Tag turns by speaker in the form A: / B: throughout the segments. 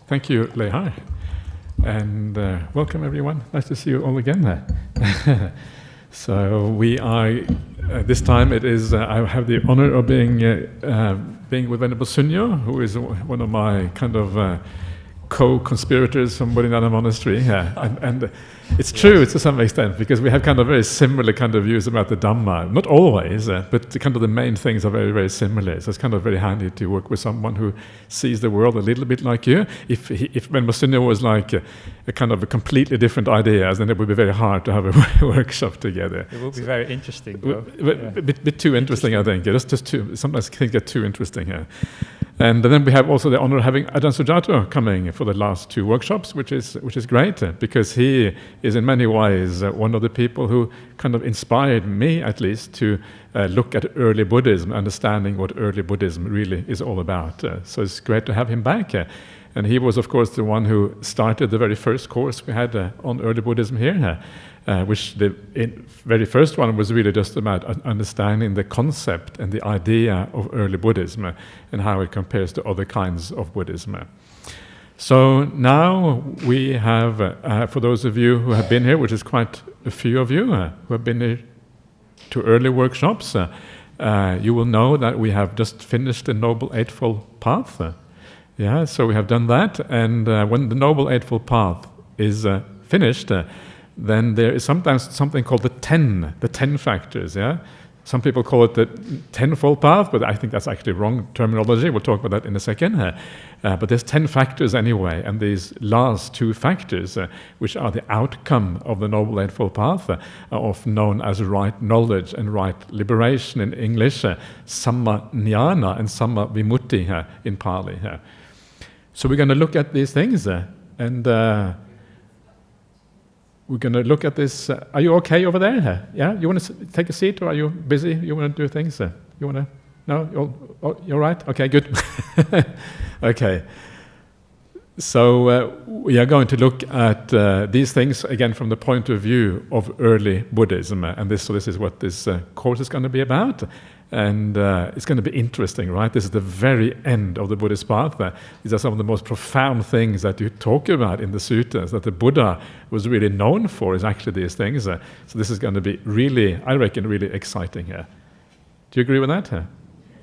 A: Thank you, Lehai. And welcome, everyone. Nice to see you all again. So we are, this time it is, I have the honor of being with Venerable Sunyo, who is one of my kind of co-conspirators from Bodhinana Monastery. And it's true to some extent, because we have kind of very similar kind of views about the Dhamma. Not always, but kind of the main things are very, very similar. So it's kind of very handy to work with someone who sees the world a little bit like you. If Venerable Sunyo was like a kind of a completely different ideas, then it would be very hard to have a workshop together.
B: It will be very interesting, though.
A: A bit too interesting, I think. Just too. Sometimes things get too interesting here. And then we have also the honor of having Ajahn Sujato coming for the last two workshops, which is great, because he is in many ways one of the people who kind of inspired me, at least, to look at early Buddhism, understanding what early Buddhism really is all about. So it's great to have him back. And he was, of course, the one who started the very first course we had on early Buddhism here, which the very first one was really just about understanding the concept and the idea of early Buddhism and how it compares to other kinds of Buddhism. So now we have, for those of you who have been here, which is quite a few of you who have been here to early workshops, you will know that we have just finished the Noble Eightfold Path. So we have done that, and when the Noble Eightfold Path is finished, then there is sometimes something called the 10 factors. Some people call it the tenfold path, but I think that's actually wrong terminology. We'll talk about that in a second. But there's 10 factors anyway, and these last two factors, which are the outcome of the Noble Eightfold Path, are often known as right knowledge and right liberation in English, samma jnana and samma vimutti in Pali. So we're going to look at these things, and we're going to look at this. Are you okay over there? Yeah? You want to take a seat, or are you busy? You want to do things? You want to? No? You're right? Okay, good. Okay. So we are going to look at these things again from the point of view of early Buddhism, and this is what this course is going to be about. And it's going to be interesting, right? This is the very end of the Buddhist path. These are some of the most profound things that you talk about in the suttas, that the Buddha was really known for, is actually these things. So this is going to be really, I reckon, really exciting here. Do you agree with that?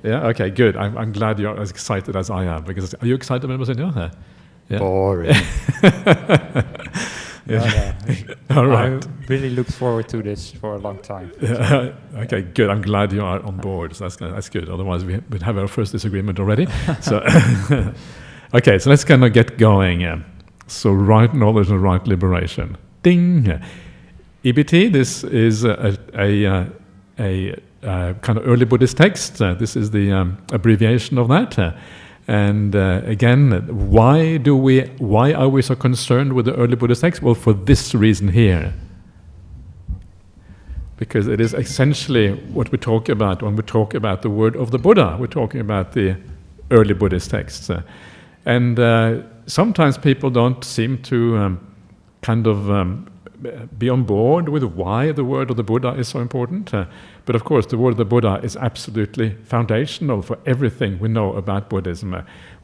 A: Yeah? Okay, good. I'm glad you're as excited as I am. Because are you excited about Sunyo?
C: Yeah? Boring.
A: Yeah. All right.
B: I really look forward to this for a long time.
A: Okay, good. I'm glad you are on board. So that's good. Otherwise, we'd have our first disagreement already. So, okay. So let's kind of get going. So, right knowledge and right liberation. Ding. EBT. This is a kind of early Buddhist text. This is the abbreviation of that. And again, why are we so concerned with the early Buddhist text? Well, for this reason here. Because it is essentially what we talk about when we talk about the word of the Buddha. We're talking about the early Buddhist texts. And sometimes people don't seem to kind of be on board with why the word of the Buddha is so important. But of course, the word of the Buddha is absolutely foundational for everything we know about Buddhism.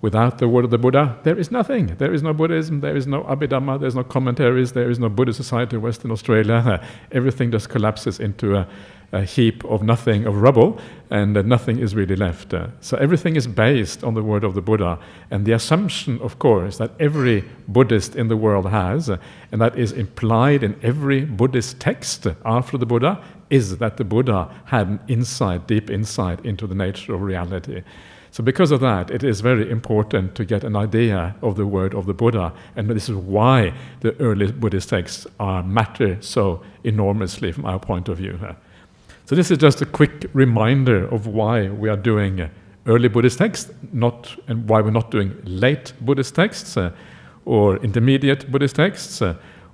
A: Without the word of the Buddha, there is nothing. There is no Buddhism, there is no Abhidhamma, there is no commentaries, there is no Buddhist society in Western Australia. Everything just collapses into a heap of nothing, of rubble, and nothing is really left. So everything is based on the word of the Buddha, and the assumption, of course, that every Buddhist in the world has, and that is implied in every Buddhist text after the Buddha, is that the Buddha had an insight, deep insight into the nature of reality. So because of that, it is very important to get an idea of the word of the Buddha, and this is why the early Buddhist texts matter so enormously from our point of view. So this is just a quick reminder of why we are doing early Buddhist texts, and why we're not doing late Buddhist texts, or intermediate Buddhist texts,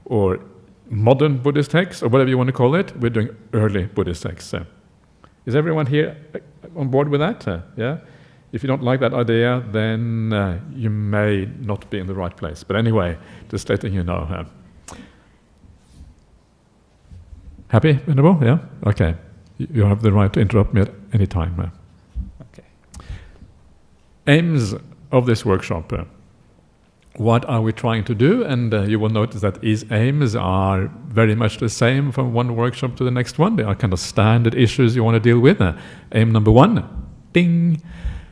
A: or modern Buddhist texts, or whatever you want to call it. We're doing early Buddhist texts. Is everyone here on board with that? Yeah? If you don't like that idea, then you may not be in the right place. But anyway, just letting you know. Happy, Venerable? Yeah? Okay. You have the right to interrupt me at any time.
B: Okay.
A: Aims of this workshop what are we trying to do? And you will notice that his aims are very much the same from one workshop to the next one. They are kind of standard issues you want to deal with. Aim number 1, ding,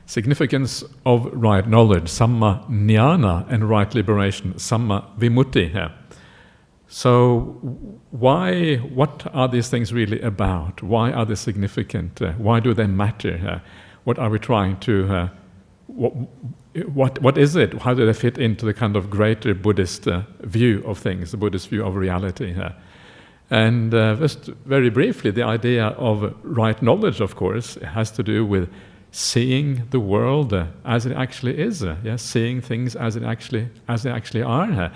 A: significance of right knowledge, samma jnana, and right liberation, samma vimutti. So what are these things really about? Why are they significant? Why do they matter? What are we trying to... What is it? How do they fit into the kind of greater Buddhist view of things, the Buddhist view of reality? And just very briefly, the idea of right knowledge, of course, has to do with seeing the world as it actually is, seeing things as they actually are.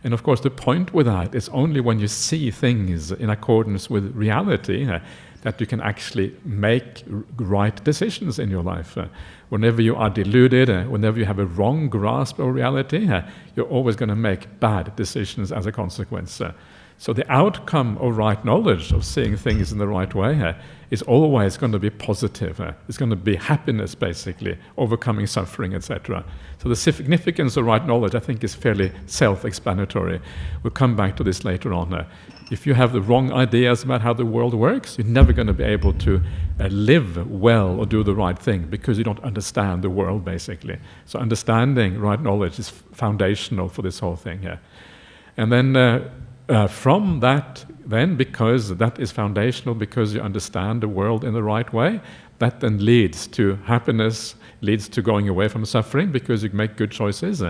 A: And of course, the point with that is only when you see things in accordance with reality that you can actually make right decisions in your life. Whenever you are deluded, whenever you have a wrong grasp of reality, you're always going to make bad decisions as a consequence. So the outcome of right knowledge, of seeing things in the right way, is always going to be positive. It's going to be happiness, basically, overcoming suffering, etc. So the significance of right knowledge, I think, is fairly self-explanatory. We'll come back to this later on. If you have the wrong ideas about how the world works, you're never going to be able to live well or do the right thing because you don't understand the world, basically. So understanding right knowledge is foundational for this whole thing. And then from that, then, because that is foundational, because you understand the world in the right way, that then leads to happiness, leads to going away from suffering because you make good choices.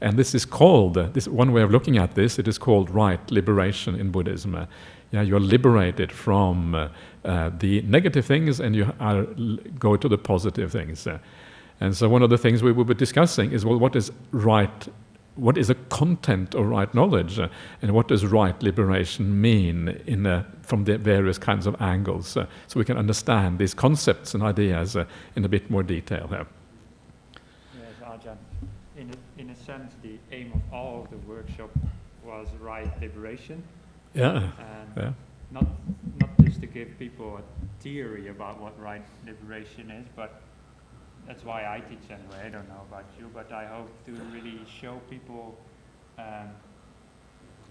A: And this is called, this one way of looking at this, it is called right liberation in Buddhism. You're liberated from the negative things and you go to the positive things. And so one of the things we will be discussing is, well, what is the content of right knowledge, and what does right liberation mean from the various kinds of angles, so we can understand these concepts and ideas in a bit more detail.
B: Yes, Ajahn. In a sense, the aim of all of the workshop was right liberation.
A: Yeah.
B: And not just to give people a theory about what right liberation is, but that's why I teach anyway. I don't know about you, but I hope to really show people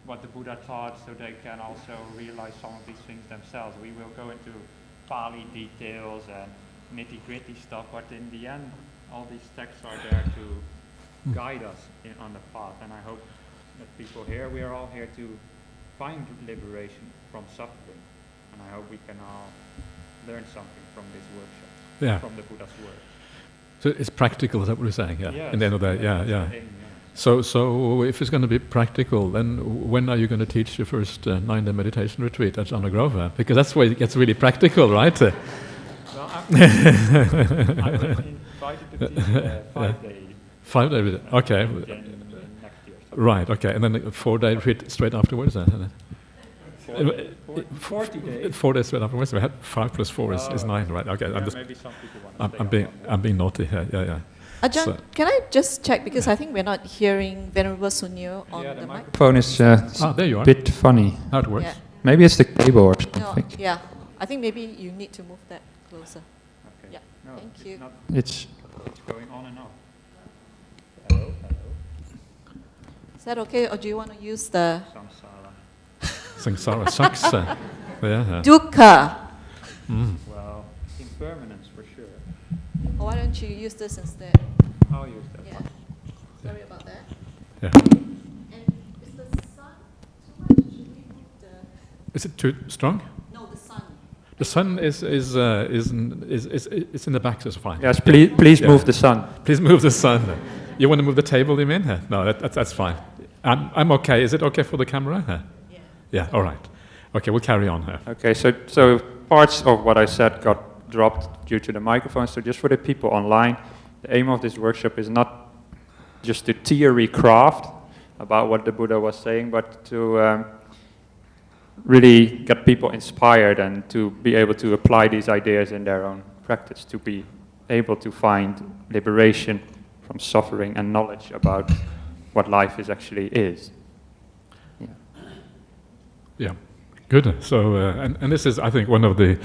B: what the Buddha taught so they can also realize some of these things themselves. We will go into Pali details and nitty-gritty stuff, but in the end, all these texts are there to guide us on the path. And I hope that people here, we are all here to find liberation from suffering. And I hope we can all learn something from this workshop, from the Buddha's words.
A: So it's practical, is that what you're saying?
B: Yes.
A: In the end of that, yeah. So if it's going to be practical, then when are you going to teach your first 9-day meditation retreat at Ajahn Grove? Because that's where it gets really practical, right?
B: Well, I'm invited to teach 5-day.
A: 5-day retreat, okay.
B: Next year.
A: Right, okay. And then a 4-day retreat straight afterwards?
B: 40 days.
A: 4 days straight afterwards. We had 5 plus 4 is 9, right? Okay.
B: Yeah, maybe some people want to
A: I'm being naughty here. Yeah.
C: Ajahn, can I just check, because I think we're not hearing Venerable Sunyo on the mic.
B: microphone is
A: there you are.
B: a bit funny.
A: How it works?
C: Yeah.
B: Maybe it's the cable or something.
C: No, yeah. I think maybe you need to move that closer.
B: Okay.
C: Yeah.
B: No,
C: Thank you.
B: It's going on and off. Hello.
C: Is that okay, or do you want to use the
B: Samsara.
A: Samsara sucks. Yeah.
C: dukkha?
B: Well, impermanence for sure.
C: Or why don't you use this instead?
B: I'll use that.
C: Yeah. Sorry about that.
A: Yeah.
C: And is the sun too much? Should we move the?
A: Is it too strong?
C: No, the sun.
A: The sun is in the back, so it's fine.
B: Yes, please move the sun.
A: Please move the sun. You want to move the table, you mean? No, that's fine. I'm okay. Is it okay for the camera?
C: Yeah.
A: Yeah, all right. Okay, we'll carry on.
B: Okay, so parts of what I said got dropped due to the microphone. So just for the people online, the aim of this workshop is not just to theory craft about what the Buddha was saying, but to really get people inspired and to be able to apply these ideas in their own practice, to be able to find liberation from suffering and knowledge about what life is.
A: Yeah, good. So, and this is, I think, one of the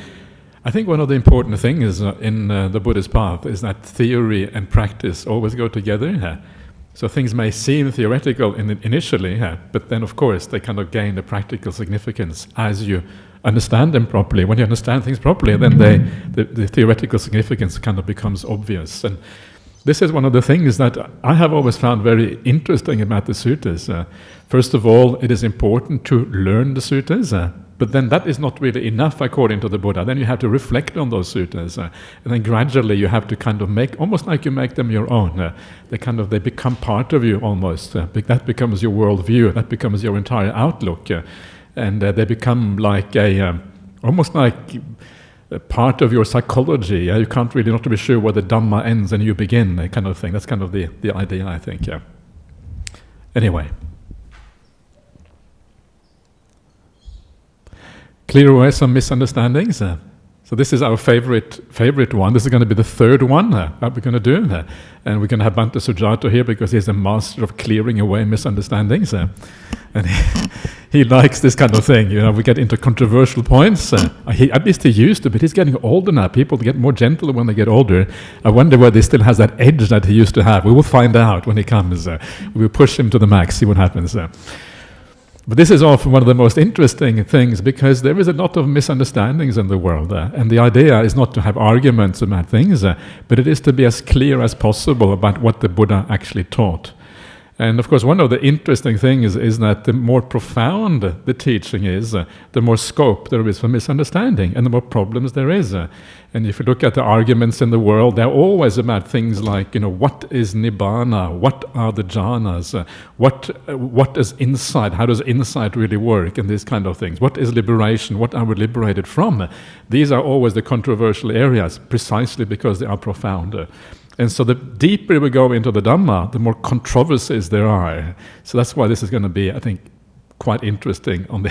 A: important things in the Buddhist path is that theory and practice always go together. So things may seem theoretical initially, but then of course they kind of gain a practical significance as you understand them properly. When you understand things properly, then the theoretical significance kind of becomes obvious. And this is one of the things that I have always found very interesting about the suttas. First of all, it is important to learn the suttas, but then that is not really enough according to the Buddha. Then you have to reflect on those suttas, and then gradually you have to kind of make, almost like you make them your own. They become part of you almost. That becomes your worldview. That becomes your entire outlook, and they become like almost like a part of your psychology. You can't really not to be sure where the Dhamma ends and you begin, that kind of thing. That's kind of the idea, I think. Anyway. Clear away some misunderstandings. So this is our favorite one. This is going to be the third one that we're going to do. And we're going to have Bhante Sujato here because he's a master of clearing away misunderstandings. And he likes this kind of thing. We get into controversial points. At least he used to, but he's getting older now. People get more gentle when they get older. I wonder whether he still has that edge that he used to have. We will find out when he comes. We will push him to the max, see what happens. But this is often one of the most interesting things because there is a lot of misunderstandings in the world. And the idea is not to have arguments about things, but it is to be as clear as possible about what the Buddha actually taught. And of course, one of the interesting things is that the more profound the teaching is, the more scope there is for misunderstanding and the more problems there is. And if you look at the arguments in the world, they're always about things like, what is Nibbana? What are the jhanas? What is insight? How does insight really work? And these kind of things. What is liberation? What are we liberated from? These are always the controversial areas, precisely because they are profound. And so the deeper we go into the Dhamma, the more controversies there are. So that's why this is going to be, I think, quite interesting on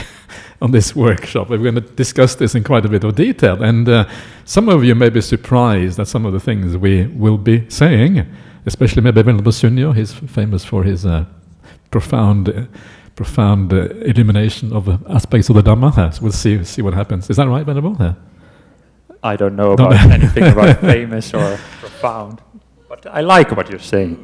A: this workshop. We're going to discuss this in quite a bit of detail. And some of you may be surprised at some of the things we will be saying, especially maybe Venerable Sunyo. He's famous for his profound illumination of aspects of the Dhamma. So we'll see what happens. Is that right, Venerable?
B: I don't know about anything about famous or profound. But I like what you're saying.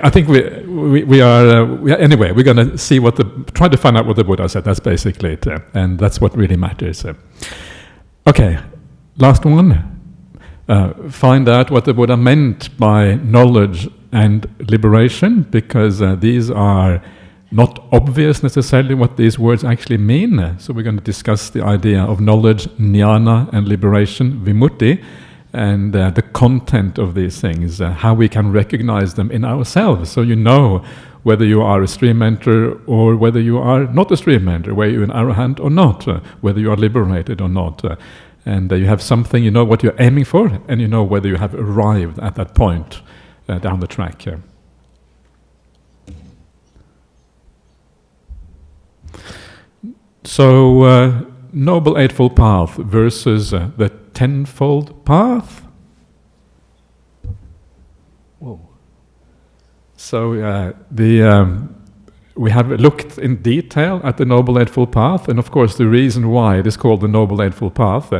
A: I think we are anyway. We're going to try to find out what the Buddha said. That's basically it, and that's what really matters. Okay, last one. Find out what the Buddha meant by knowledge and liberation, because these are not obvious necessarily what these words actually mean. So we're going to discuss the idea of knowledge, jnana, and liberation, vimutti, and the content of these things, how we can recognize them in ourselves. So you know whether you are a stream enter or whether you are not a stream enter, whether you're an arahant or not, whether you are liberated or not. And you have something, you know what you're aiming for, and you know whether you have arrived at that point down the track. So, Noble Eightfold Path versus the tenfold path. Whoa. So we have looked in detail at the Noble Eightfold Path, and of course the reason why it is called the Noble Eightfold Path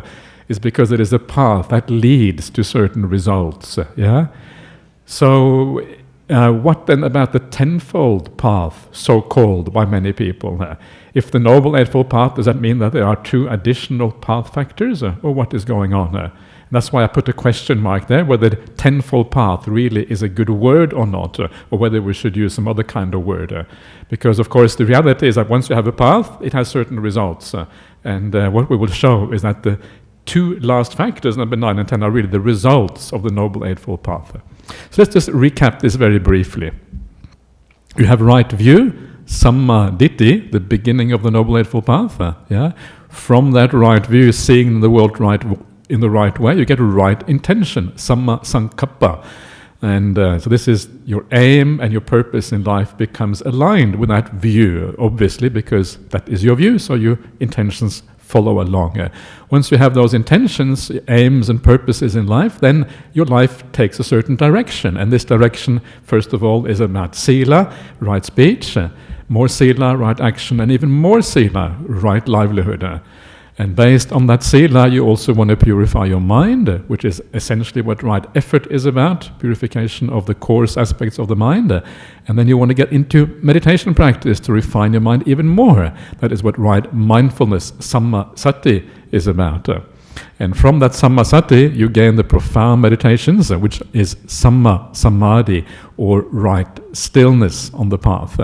A: is because it is a path that leads to certain results. So what then about the tenfold path, so-called by many people? If the Noble Eightfold Path, does that mean that there are two additional path factors, or what is going on? And that's why I put a question mark there, whether the tenfold path really is a good word or not, or whether we should use some other kind of word. Because, of course, the reality is that once you have a path, it has certain results. And what we will show is that the two last factors, number 9 and 10, are really the results of the Noble Eightfold Path. So let's just recap this very briefly. You have right view, Samma Ditti, the beginning of the Noble Eightfold Path. From that right view, seeing the world in the right way, you get a right intention, Samma Sankappa. And so this is your aim, and your purpose in life becomes aligned with that view, obviously, because that is your view, so your intentions follow along. Once you have those intentions, aims and purposes in life, then your life takes a certain direction. And this direction, first of all, is about sila, right speech, more sila, right action, and even more sila, right livelihood. And based on that sila, you also want to purify your mind, which is essentially what right effort is about, purification of the coarse aspects of the mind. And then you want to get into meditation practice to refine your mind even more. That is what right mindfulness, samma sati, is about. And from that samma sati, you gain the profound meditations, which is samma samadhi, or right stillness on the path.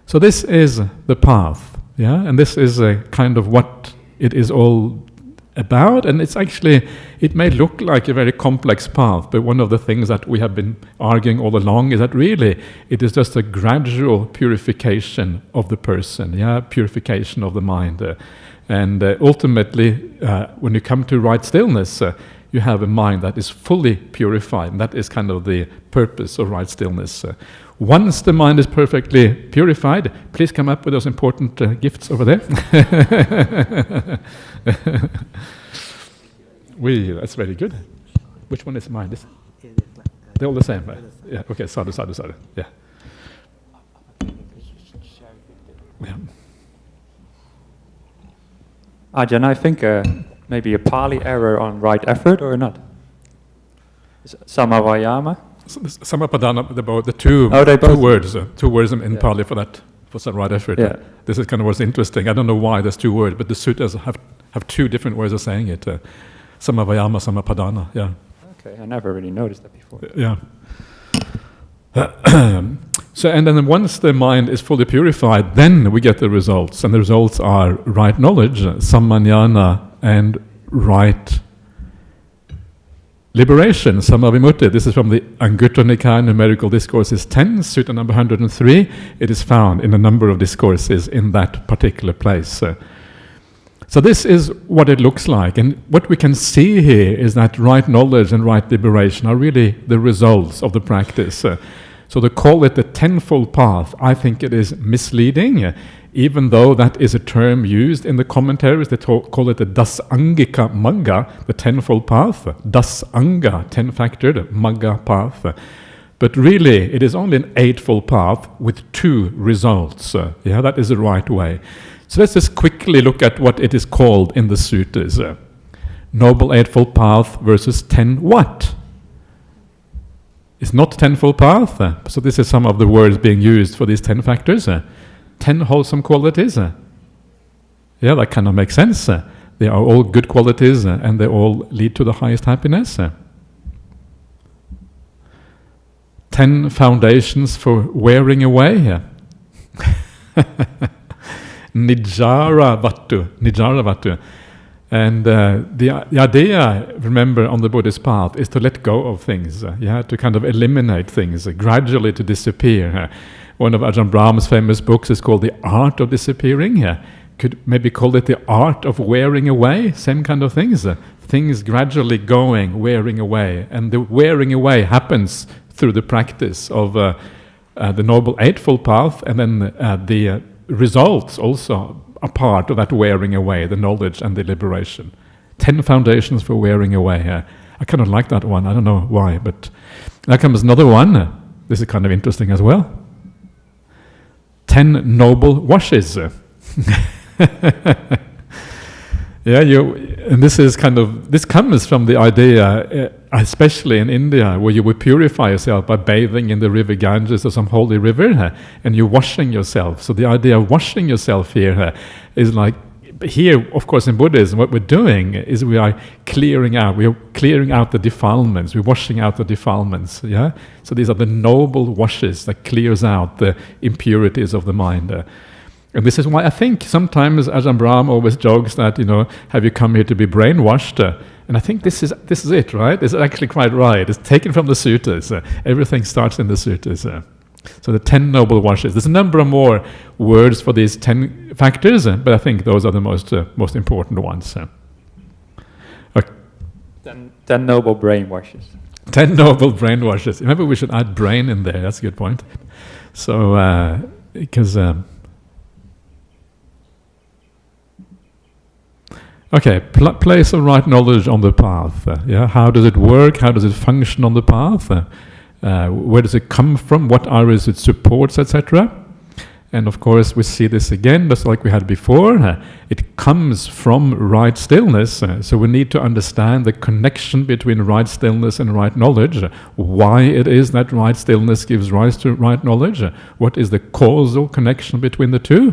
A: So this is the path, yeah, and this is a kind of what it is all about, and it's actually, it may look like a very complex path, but one of the things that we have been arguing all along is that really it is just a gradual purification of the person, yeah, purification of the mind. And ultimately, when you come to right stillness, you have a mind that is fully purified, and that is kind of the purpose of right stillness. Once the mind is perfectly purified, please come up with those important gifts over there. That's very good. Which one is mine? This? They're all the same, right? Yeah. Okay. Sadhu. Yeah. Yeah.
B: Ajahn, I think maybe a Pali error on right effort or not? Samavayama?
A: Samapadana, the two words in Pali for that, for some right effort.
B: Yeah.
A: This is kind of what's interesting. I don't know why there's two words, but the sutras have two different ways of saying it. Samavayama, Samapadana, yeah.
B: Okay, I never really noticed that before.
A: Yeah. So, and then once the mind is fully purified, then we get the results. And the results are right knowledge, sammanyana, and right liberation, samavimutti. This is from the Anguttara Nikaya, Numerical Discourses 10, Sutta number 103. It is found in a number of discourses in that particular place. So this is what it looks like. And what we can see here is that right knowledge and right liberation are really the results of the practice. So to call it the tenfold path, I think it is misleading, even though that is a term used in the commentaries. They call it the dasangika magga, the tenfold path, dasanga, tenfactor, magga path. But really, it is only an eightfold path with two results. Yeah, that is the right way. So let's just quickly look at what it is called in the sutras. Noble Eightfold Path versus 10 what? It's not tenfold path. So this is some of the words being used for these 10 factors. 10 wholesome qualities. Yeah, that kind of makes sense. They are all good qualities and they all lead to the highest happiness. 10 foundations for wearing away. Nijara Vatu. And the idea, remember, on the Buddhist path is to let go of things, to kind of eliminate things, gradually to disappear. One of Ajahn Brahm's famous books is called The Art of Disappearing. Could maybe call it The Art of Wearing Away, same kind of things. Things gradually going, wearing away. And the wearing away happens through the practice of the Noble Eightfold Path, and then the results also a part of that wearing away, the knowledge and the liberation. 10 foundations for wearing away. I kind of like that one. I don't know why, but there comes another one. This is kind of interesting as well. 10 noble washes. And this comes from the idea, especially in India, where you would purify yourself by bathing in the river Ganges or some holy river, and you're washing yourself. So the idea of washing yourself here is like, here, of course, in Buddhism, what we're doing is we are clearing out the defilements, we're washing out the defilements, yeah? So these are the noble washes that clears out the impurities of the mind. And this is why I think sometimes Ajahn Brahm always jokes that, have you come here to be brainwashed? And I think this is it, right? This is actually quite right. It's taken from the sutras. Everything starts in the sutras. So the 10 noble washes. There's a number of more words for these 10 factors, but I think those are the most important ones. Okay.
B: 10 noble brainwashes.
A: 10 noble brainwashes. Maybe we should add brain in there. That's a good point. So, because... Okay, place of right knowledge on the path. How does it work? How does it function on the path? Where does it come from? What areas it supports, etc.? And of course, we see this again, just like we had before. It comes from right stillness. So we need to understand the connection between right stillness and right knowledge. Why it is that right stillness gives rise to right knowledge. What is the causal connection between the two?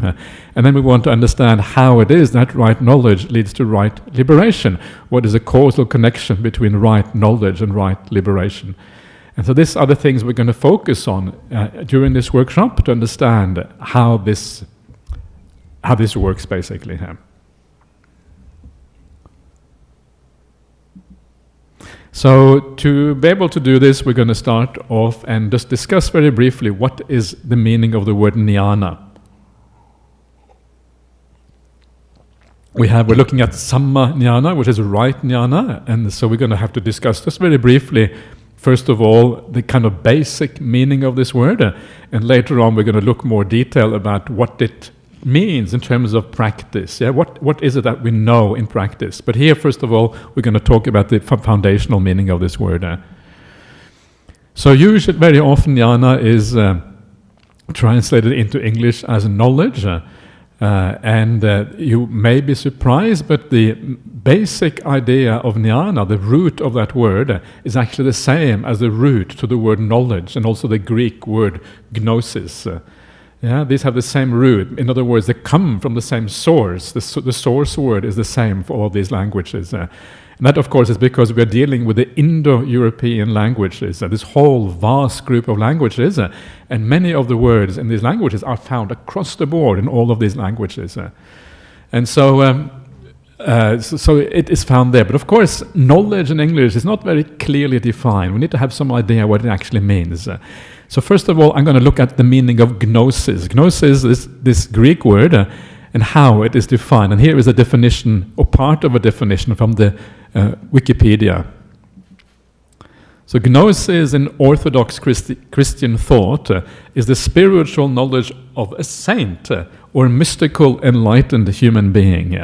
A: And then we want to understand how it is that right knowledge leads to right liberation. What is the causal connection between right knowledge and right liberation? And so these are the things we're going to focus on during this workshop to understand how this works, basically. So to be able to do this, we're going to start off and just discuss very briefly what is the meaning of the word jnana. We're looking at samma jnana, which is right jnana, and so we're going to have to discuss just very briefly, first of all, the kind of basic meaning of this word, and later on we're going to look more detail about what it means in terms of practice. Yeah, what is it that we know in practice? But here, first of all, we're going to talk about the foundational meaning of this word. So usually, very often, jnana is translated into English as knowledge. And you may be surprised, but the basic idea of jnana, the root of that word, is actually the same as the root to the word knowledge, and also the Greek word gnosis. These have the same root. In other words, they come from the same source. The source word is the same for all these languages. And that, of course, is because we are dealing with the Indo-European languages, this whole vast group of languages, and many of the words in these languages are found across the board in all of these languages. And so it is found there. But of course, knowledge in English is not very clearly defined. We need to have some idea what it actually means. So first of all, I'm going to look at the meaning of gnosis. Gnosis is this Greek word, and how it is defined. And here is a definition, or part of a definition from the Wikipedia. So gnosis in Orthodox Christian thought is the spiritual knowledge of a saint or mystical enlightened human being.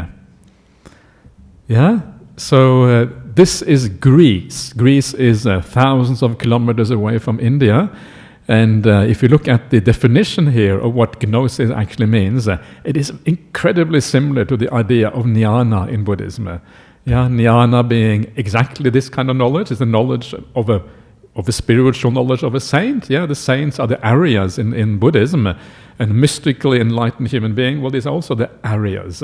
A: So this is Greece. Greece is thousands of kilometers away from India. And if you look at the definition here of what gnosis actually means, it is incredibly similar to the idea of jnana in Buddhism. Jnana being exactly this kind of knowledge, is the knowledge of a spiritual knowledge of a saint. The saints are the Aryas in Buddhism, and mystically enlightened human being, well, these are also the Aryas.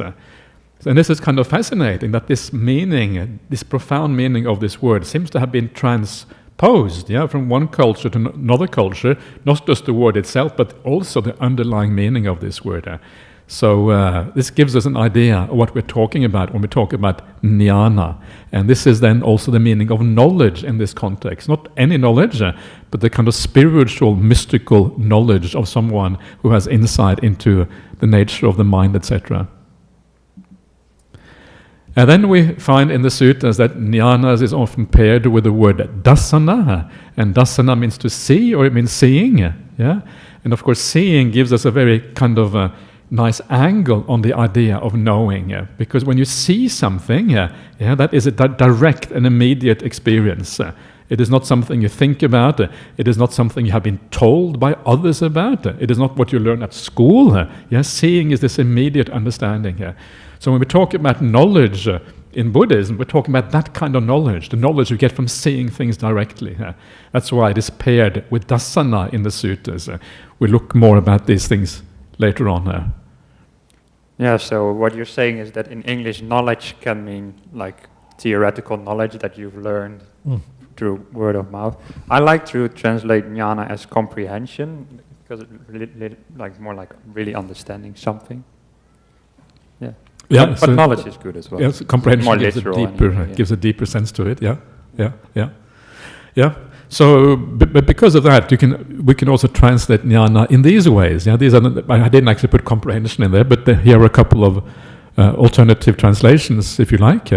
A: And this is kind of fascinating that this meaning, this profound meaning of this word seems to have been transposed from one culture to another culture, not just the word itself, but also the underlying meaning of this word. So this gives us an idea of what we're talking about when we talk about jnana. And this is then also the meaning of knowledge in this context. Not any knowledge, but the kind of spiritual, mystical knowledge of someone who has insight into the nature of the mind, etc. And then we find in the sutras that jnana is often paired with the word dasana, and dasana means to see, or it means seeing. And of course, seeing gives us a very kind of nice angle on the idea of knowing, because when you see something, that is a direct and immediate experience. It is not something you think about. It is not something you have been told by others about. It is not what you learn at school. Seeing is this immediate understanding. So when we talk about knowledge in Buddhism, we're talking about that kind of knowledge, the knowledge you get from seeing things directly. That's why it is paired with dasana in the sutras. We'll look more about these things later on.
B: So what you're saying is that in English, knowledge can mean like theoretical knowledge that you've learned through word of mouth. I like to translate jnana as comprehension, because it more like really understanding something. But knowledge is good as well.
A: Yes, comprehension gives a deeper sense to it. So, but because of that, we can also translate jnana in these ways. These are I didn't actually put comprehension in there, but here are a couple of alternative translations, if you like.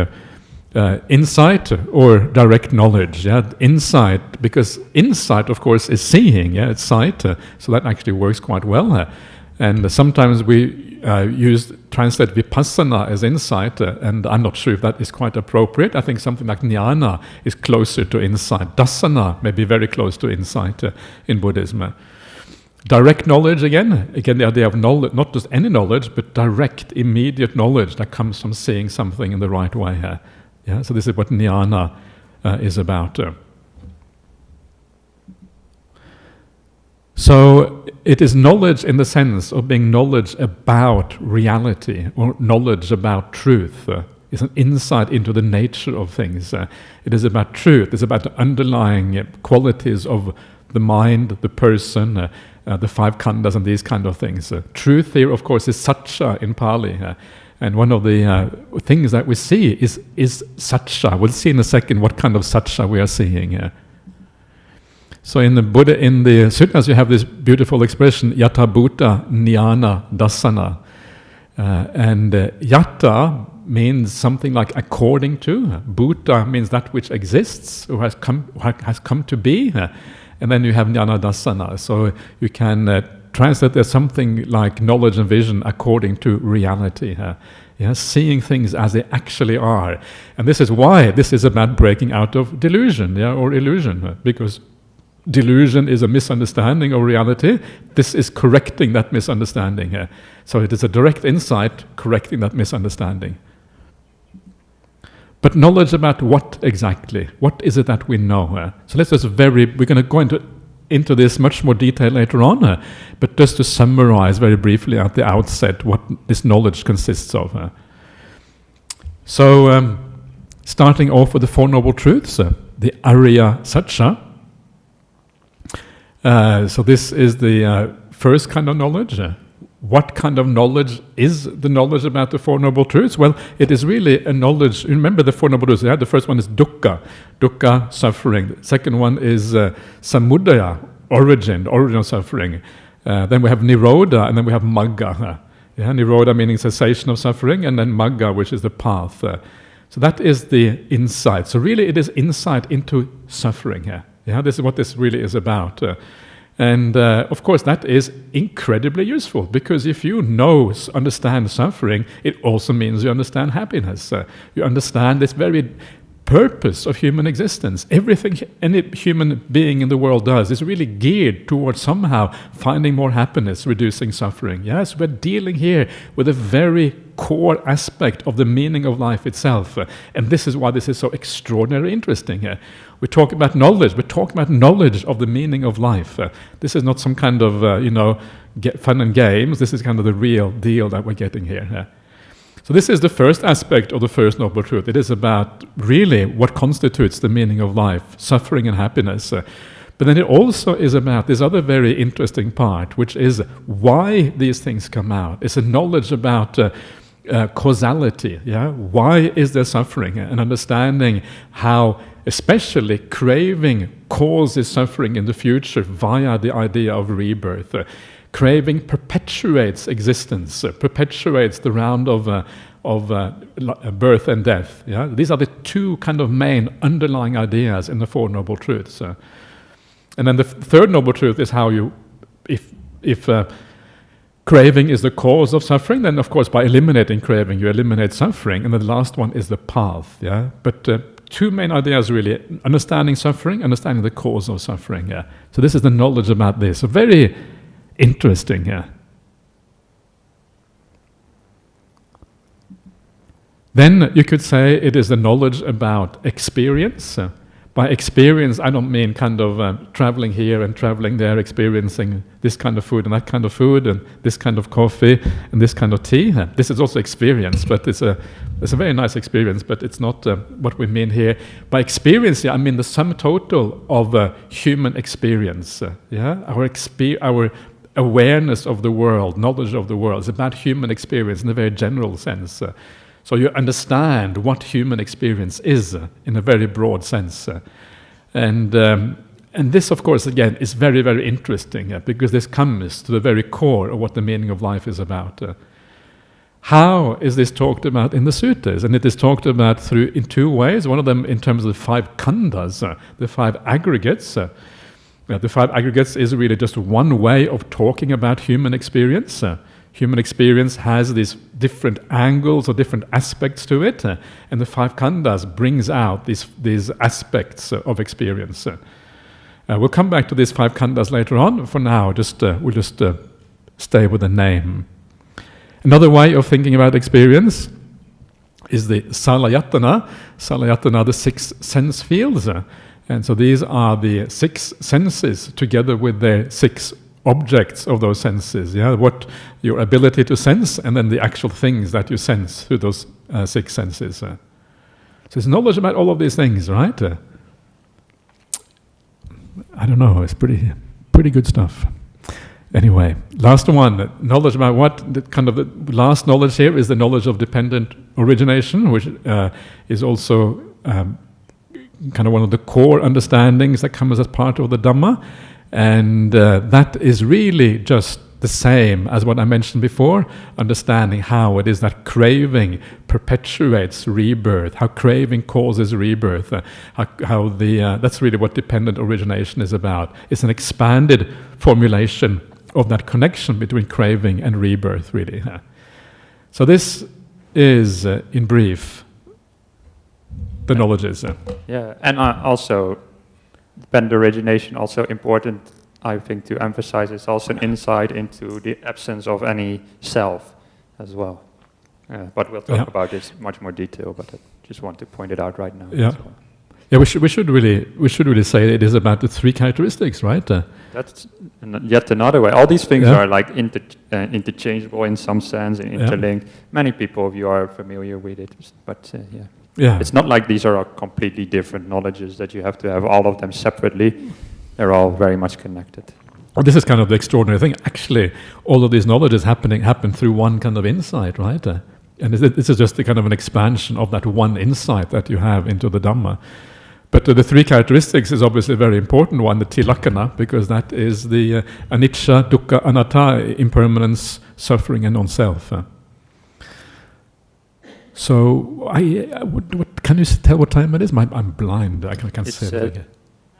A: Insight or direct knowledge. Insight, because insight, of course, is seeing. It's sight, so that actually works quite well. And sometimes we translate vipassana as insight, and I'm not sure if that is quite appropriate. I think something like jnana is closer to insight. Dasana may be very close to insight in Buddhism. Direct knowledge, again the idea of knowledge, not just any knowledge, but direct, immediate knowledge that comes from seeing something in the right way here. Yeah? So this is what jnana is about. So it is knowledge in the sense of being knowledge about reality, or knowledge about truth. It's an insight into the nature of things. It is about truth. It's about the underlying qualities of the mind, the person, the five khandhas and these kind of things. Truth here, of course, is satcha in Pali. And one of the things that we see is satcha. We'll see in a second what kind of satcha we are seeing. So in the Buddha, in the sutras, you have this beautiful expression, yata bhuta jnana dassana. And yata means something like according to. Bhuta means that which exists, or has come to be. And then you have jnana dassana. So you can translate there's something like knowledge and vision according to reality. Seeing things as they actually are. And this is why this is about breaking out of delusion, or illusion. Because delusion is a misunderstanding of reality. This is correcting that misunderstanding. So it is a direct insight correcting that misunderstanding. But knowledge about what exactly? What is it that we know? So let's just we're going to go into this much more detail later on, but just to summarize very briefly at the outset what this knowledge consists of. So starting off with the Four Noble Truths, the Arya Satcha. So this is the first kind of knowledge. What kind of knowledge is the knowledge about the Four Noble Truths? Well, it is really a knowledge. Remember the Four Noble Truths. The first one is dukkha, suffering. The second one is samudaya, origin of suffering. Then we have nirodha, and then we have magga. Nirodha meaning cessation of suffering, and then magga, which is the path. So that is the insight. So really it is insight into suffering here. This is what this really is about. And of course that is incredibly useful, because if you understand suffering, it also means you understand happiness. You understand this very purpose of human existence. Everything any human being in the world does is really geared towards somehow finding more happiness, reducing suffering. Yes, we're dealing here with a very core aspect of the meaning of life itself. And this is why this is so extraordinarily interesting. We talk about knowledge, but talk about knowledge of the meaning of life. This is not some kind of, fun and games. This is kind of the real deal that we're getting here. So this is the first aspect of the First Noble Truth. It is about really what constitutes the meaning of life, suffering and happiness. But then it also is about this other very interesting part, which is why these things come out. It's a knowledge about causality. Why is there suffering? And understanding how especially craving causes suffering in the future via the idea of rebirth. Craving perpetuates existence, perpetuates the round of birth and death. These are the two kind of main underlying ideas in the Four Noble Truths. And then the third Noble Truth is how you, if craving is the cause of suffering, then of course by eliminating craving you eliminate suffering. And the last one is the path. But two main ideas really: understanding suffering, understanding the cause of suffering. So this is the knowledge about this. So very interesting. Then you could say it is the knowledge about experience. By experience, I don't mean kind of traveling here and traveling there, experiencing this kind of food and that kind of food, and this kind of coffee and this kind of tea. This is also experience, but it's a very nice experience, but it's not what we mean here. By experience, I mean the sum total of human experience. Our awareness of the world, knowledge of the world, is about human experience in a very general sense. So you understand what human experience is in a very broad sense. And this, of course, again, is very, very interesting because this comes to the very core of what the meaning of life is about. How is this talked about in the suttas? And it is talked about in two ways. One of them in terms of the five khandhas, the five aggregates. The five aggregates is really just one way of talking about human experience. Human experience has these different angles or different aspects to it, and the five khandhas brings out these aspects of experience. We'll come back to these 5 khandhas later on. For now, we'll just stay with the name. Another way of thinking about experience is the salayatana. Salayatana are the 6 sense fields. And so these are the 6 senses together with the 6 objects of those senses. Yeah, what your ability to sense, and then the actual things that you sense through those 6 senses. So it's knowledge about all of these things, right? I don't know. It's pretty good stuff. Anyway, last one. Knowledge about what? The last knowledge here is the knowledge of dependent origination, which is also kind of one of the core understandings that comes as part of the Dhamma. And that is really just the same as what I mentioned before, understanding how it is that craving perpetuates rebirth, how craving causes rebirth, that's really what dependent origination is about. It's an expanded formulation of that connection between craving and rebirth, really. So this is, in brief, the knowledges.
B: Yeah, and also, dependent origination, also important, I think, to emphasize, is also an insight into the absence of any self as well. But we'll talk about this in much more detail, but I just want to point it out right now.
A: Yeah.
B: As well.
A: Yeah, we should really say it is about the 3 characteristics, right?
B: That's yet another way. All these things are like interchangeable in some sense and interlinked. Many people of you are familiar with it, but it's not like these are completely different knowledges that you have to have all of them separately. They're all very much connected.
A: Well, this is kind of the extraordinary thing. Actually, all of these knowledges happen through one kind of insight, right? And this is just a kind of an expansion of that one insight that you have into the Dhamma. But the 3 characteristics is obviously a very important one, the tilakkhana, because that is the anicca, dukkha, anatta, impermanence, suffering, and non-self. So, what can you tell what time it is? I'm blind. I can't say it.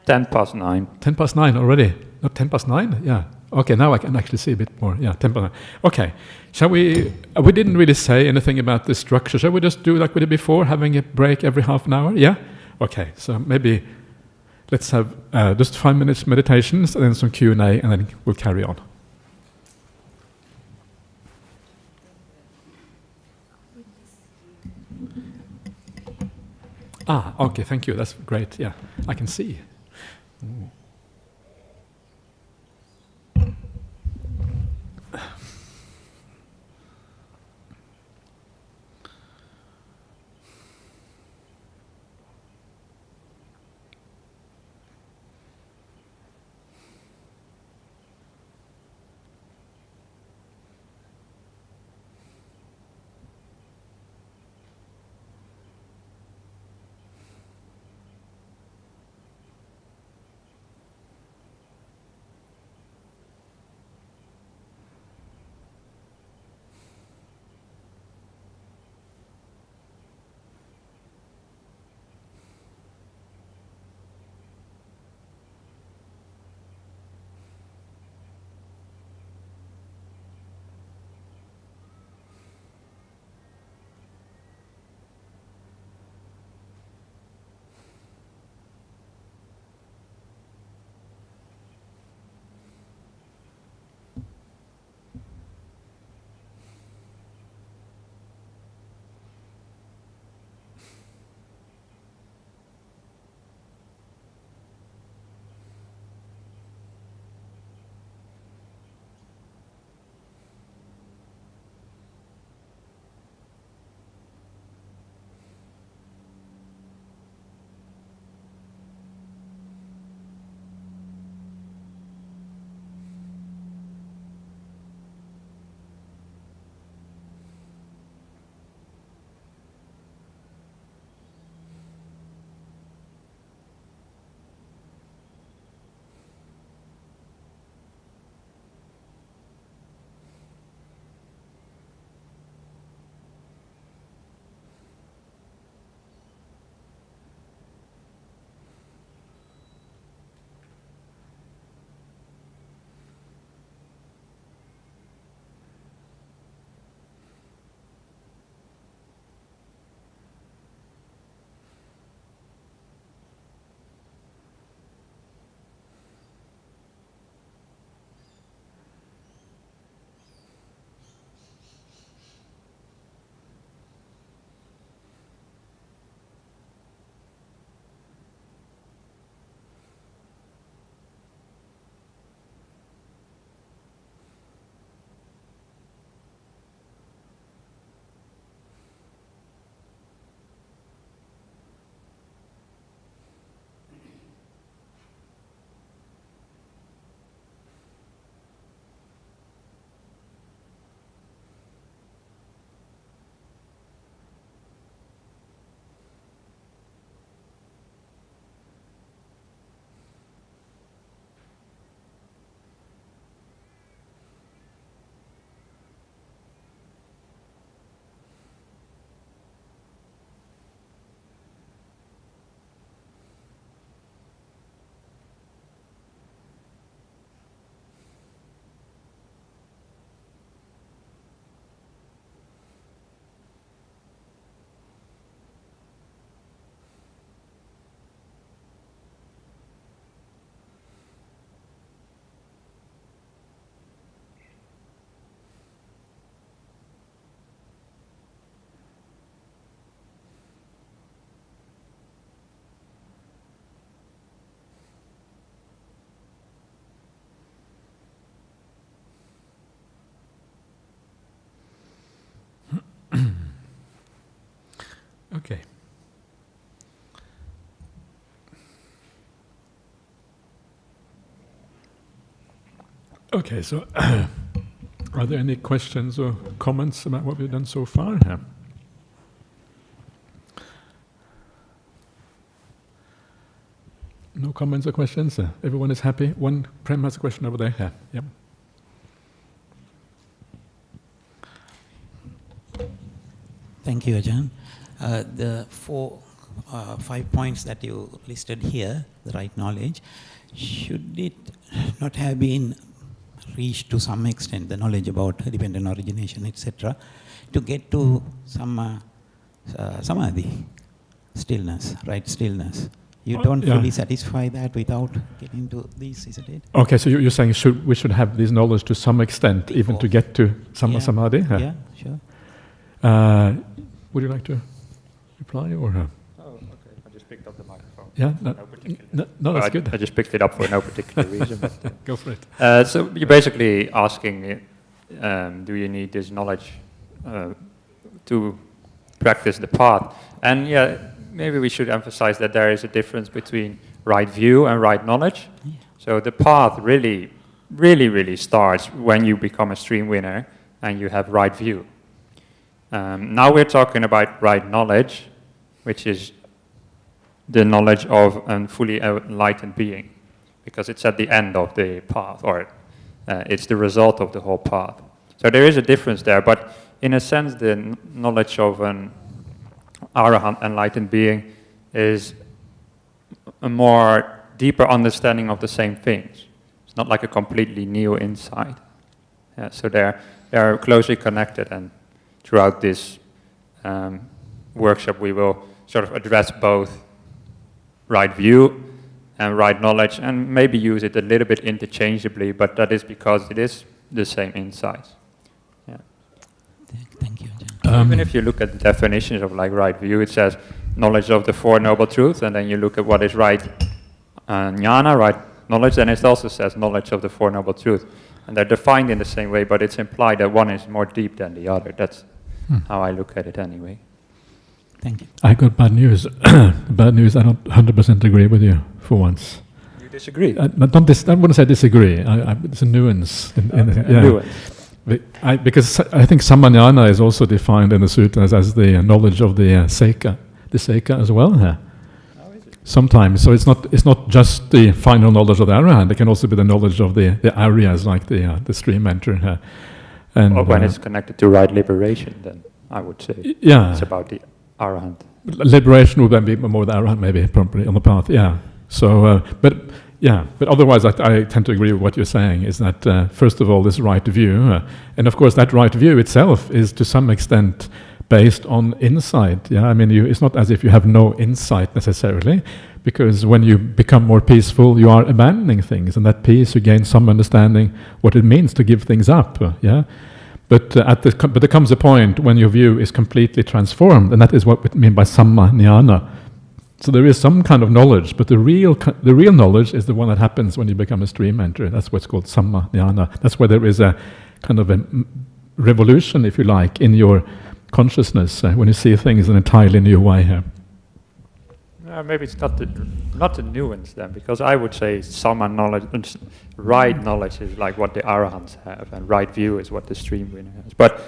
B: 10 past 9.
A: 10 past 9 already? Not 10 past 9? Yeah. Okay, now I can actually see a bit more. Yeah, 10 past 9. Okay. Shall we... we didn't really say anything about the structure. Shall we just do like we did before, having a break every half an hour? Yeah? Okay, so maybe let's have just 5 minutes meditations and then some Q&A, and then we'll carry on. Okay, thank you. That's great. Yeah, I can see. Ooh. Okay. Okay, so are there any questions or comments about what we've done so far? No comments or questions? Everyone is happy? One Prem has a question over there. Yeah.
D: Thank you, Ajahn. The 5 points that you listed here, the right knowledge, should it not have been reached to some extent, the knowledge about dependent origination, etc., to get to some Samadhi, stillness, right stillness? You don't fully satisfy that without getting to this, isn't it?
A: Okay, so you're saying we should have this knowledge to some extent, even to get to Samadhi?
D: Yeah, sure.
A: Would you like to reply or?
B: Oh, okay. I just picked up the microphone.
A: Yeah, no, that's
B: I
A: good.
B: I just picked it up for no particular reason. But,
A: Go for it.
B: so you're basically asking, do you need this knowledge to practice the path? And yeah, maybe we should emphasize that there is a difference between right view and right knowledge.
D: Yeah.
B: So the path really starts when you become a stream winner and you have right view. Now we're talking about right knowledge, which is the knowledge of a fully enlightened being, because it's at the end of the path, or it's the result of the whole path. So there is a difference there, but in a sense the knowledge of an arahant, enlightened being, is a more deeper understanding of the same things. It's not like a completely new insight. Yeah, so they're closely connected, and throughout this workshop we will sort of address both right view and right knowledge, and maybe use it a little bit interchangeably, but that is because it is the same insights. Yeah.
D: Thank you, Ajahn.
B: Even if you look at the definitions of like right view, it says knowledge of the Four Noble Truths, and then you look at what is right jnana, right knowledge, then it also says knowledge of the Four Noble Truths. And they're defined in the same way, but it's implied that one is more deep than the other. That's how I look at it anyway.
D: Thank you.
A: I got bad news. Bad news, I don't 100% agree with you for once.
B: You disagree?
A: I wouldn't say disagree. It's a nuance.
B: Nuance.
A: Because I think Samanana is also defined in the sutras as the knowledge of the Seka as well.
B: How is it?
A: Sometimes, so it's not just the final knowledge of the Arahant. It can also be the knowledge of the Aryas, like the stream enter. And
B: Or when it's connected to right liberation, then I would say it's about the Arahant.
A: Liberation would then be more the Arahant, maybe probably on the path. Yeah. So, but otherwise, I tend to agree with what you're saying. Is that first of all, this right view, and of course, that right view itself is to some extent based on insight. Yeah, I mean, it's not as if you have no insight necessarily, because when you become more peaceful, you are abandoning things, and that peace, you gain some understanding what it means to give things up. Yeah. But there comes a point when your view is completely transformed, and that is what we mean by samma jnana. So there is some kind of knowledge, but the real knowledge is the one that happens when you become a stream enter. That's what's called samma jnana. That's where there is a kind of a revolution, if you like, in your consciousness when you see things in an entirely new way here.
B: Maybe it's not the nuance then, because I would say samma knowledge, right knowledge is like what the Arahants have, and right view is what the stream winner has. But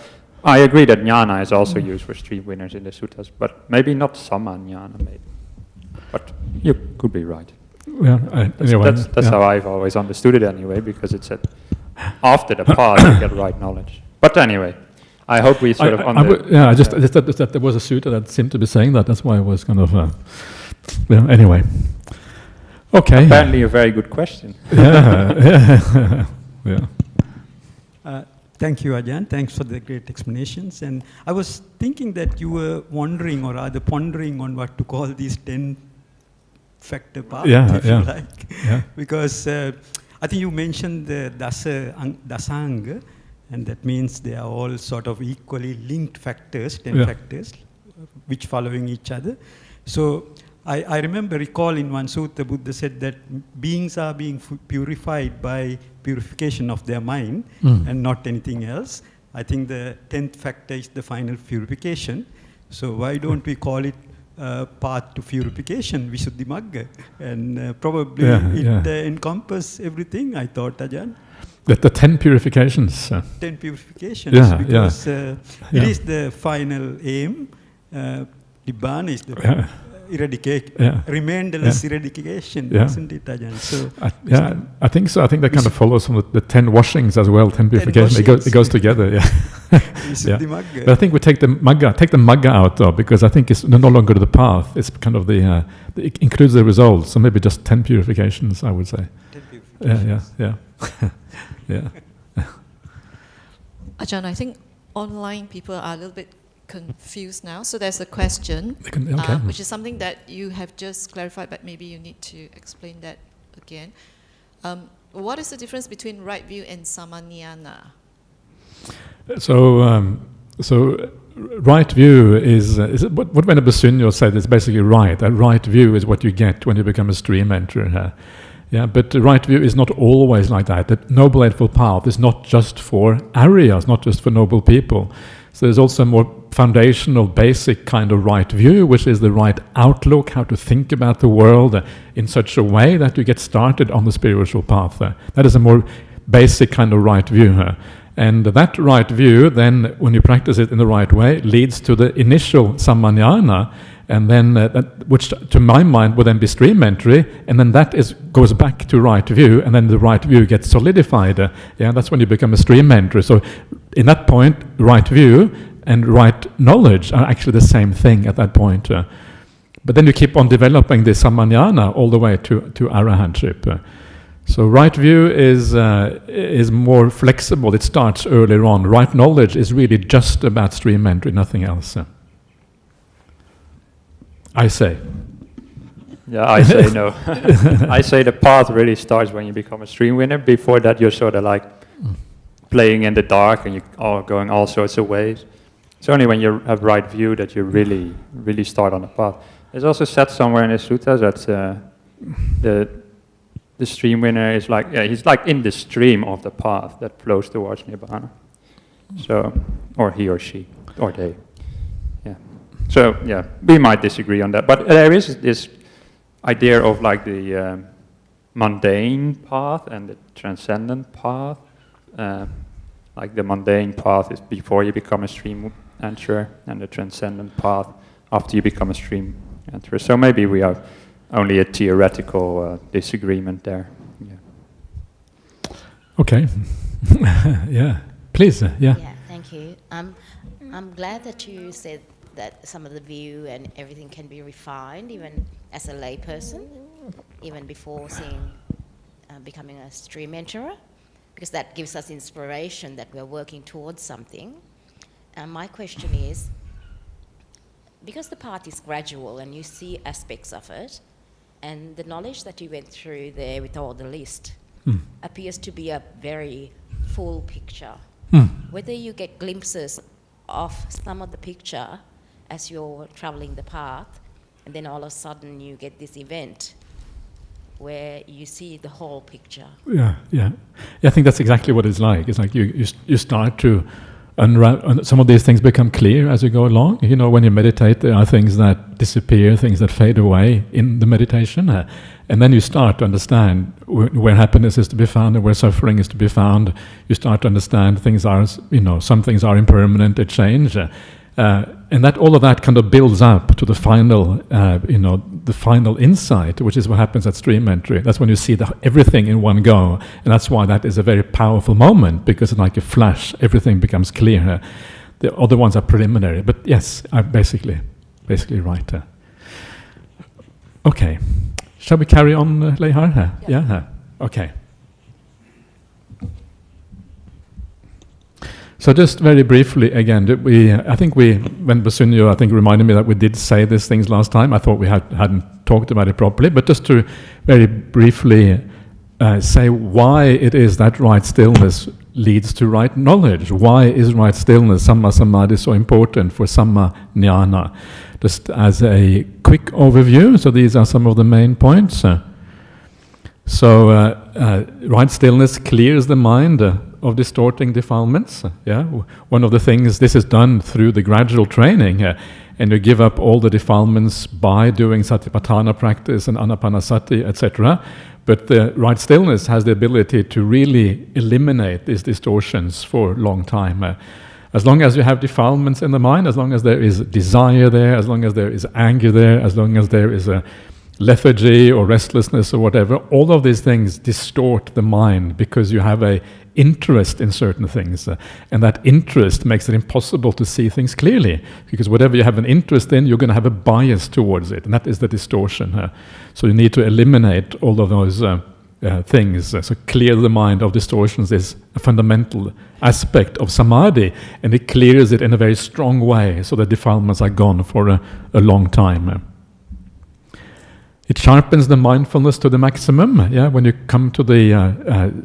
B: I agree that jnana is also used for stream winners in the suttas, but maybe not samma jnana, maybe. But you could be right.
A: Yeah, anyway,
B: that's how I've always understood it anyway, because it said after the path you get right knowledge. But anyway, I hope we sort of...
A: just that there was a sutta that seemed to be saying that. That's why I was kind of... anyway. Okay.
B: Apparently a very good question.
A: Yeah.
E: Thank you, Ajahn. Thanks for the great explanations. And I was thinking that you were wondering, or rather pondering on what to call these 10-factor paths, if you like.
A: Yeah.
E: Because I think you mentioned the dasanga, and that means they are all sort of equally linked factors, 10 factors, which following each other. So I recall in one sutta, Buddha said that beings are being purified by purification of their mind and not anything else. I think the 10th factor is the final purification. So why don't we call it path to purification, Visuddhimagga, and probably it encompasses everything, I thought, Ajahn.
A: The 10 purifications.
E: 10 purifications, because it is the final aim. Nibbana is the remainderless eradication, isn't it, Ajahn? So
A: I think so. I think that kind of follows from the 10 washings as well. 10 purifications. It goes together. But I think we take the magga out though, because I think it's no longer the path. It's kind of it includes the results. So maybe just 10 purifications, I would say.
E: 10 purifications.
A: Yeah.
C: Ajahn, I think online people are a little bit confused now. So there's a question, which is something that you have just clarified, but maybe you need to explain that again. What is the difference between right view and samanyana?
A: So right view is what Venerable Sunyo said is basically right. A right view is what you get when you become a stream enterer. But the right view is not always like that. The Noble Eightfold Path is not just for Aryas, not just for noble people. So there's also a more foundational, basic kind of right view, which is the right outlook, how to think about the world in such a way that you get started on the spiritual path. That is a more basic kind of right view. And that right view, then, when you practice it in the right way, leads to the initial samanyana, and then which, to my mind, would then be stream entry, and then that goes back to right view, and then the right view gets solidified. That's when you become a stream entry. So, in that point, right view and right knowledge are actually the same thing at that point. But then you keep on developing the samanyana all the way to arahantship. So right view is more flexible. It starts earlier on. Right knowledge is really just about stream entry, nothing else. I say.
B: Yeah, I say no. I say the path really starts when you become a stream winner. Before that, you're sort of like playing in the dark and you're going all sorts of ways. It's only when you have right view that you really, really start on the path. It's also said somewhere in the suttas that the stream winner is like, he's like in the stream of the path that flows towards Nibbana. So, or he or she, or they. So, we might disagree on that. But there is this idea of like the mundane path and the transcendent path. Like the mundane path is before you become a stream enterer, and the transcendent path after you become a stream enterer. So maybe we have only a theoretical disagreement there.
A: Okay. Please.
F: Yeah, thank you. I'm glad that you said that some of the view and everything can be refined even as a lay person, even before becoming a stream enterer, because that gives us inspiration that we're working towards something. And my question is, because the path is gradual and you see aspects of it, and the knowledge that you went through there with all the list appears to be a very full picture. Whether you get glimpses of some of the picture as you're traveling the path, and then all of a sudden you get this event where you see the whole picture.
A: Yeah, I think that's exactly what it's like. It's like you start to unravel. Some of these things become clear as you go along. You know, when you meditate, there are things that disappear, things that fade away in the meditation. And then you start to understand where happiness is to be found and where suffering is to be found. You start to understand things are, some things are impermanent, they change. And that all of that kind of builds up to the final, the final insight, which is what happens at stream entry. That's when you see everything in one go, and that's why that is a very powerful moment, because it's like a flash, everything becomes clear. The other ones are preliminary, but yes, I'm basically right. Okay, shall we carry on, Leihar? Yeah. Okay. So just very briefly again, when Sunyo reminded me that we did say these things last time. I thought we hadn't talked about it properly, but just to very briefly say why it is that right stillness leads to right knowledge. Why is right stillness, Samma Samadhi, so important for Samma Jnana? Just as a quick overview, so these are some of the main points. Right stillness clears the mind of distorting defilements. One of the things, this is done through the gradual training, and you give up all the defilements by doing satipatthana practice and anapanasati, etc. But the right stillness has the ability to really eliminate these distortions for a long time. As long as you have defilements in the mind, as long as there is desire there, as long as there is anger there, as long as there is a lethargy or restlessness or whatever, all of these things distort the mind because you have a interest in certain things, and that interest makes it impossible to see things clearly, because whatever you have an interest in, you're going to have a bias towards it, and that is the distortion. So you need to eliminate all of those things. So clear the mind of distortions is a fundamental aspect of samadhi, and it clears it in a very strong way, so the defilements are gone for a long time. It sharpens the mindfulness to the maximum. Yeah, when you come to the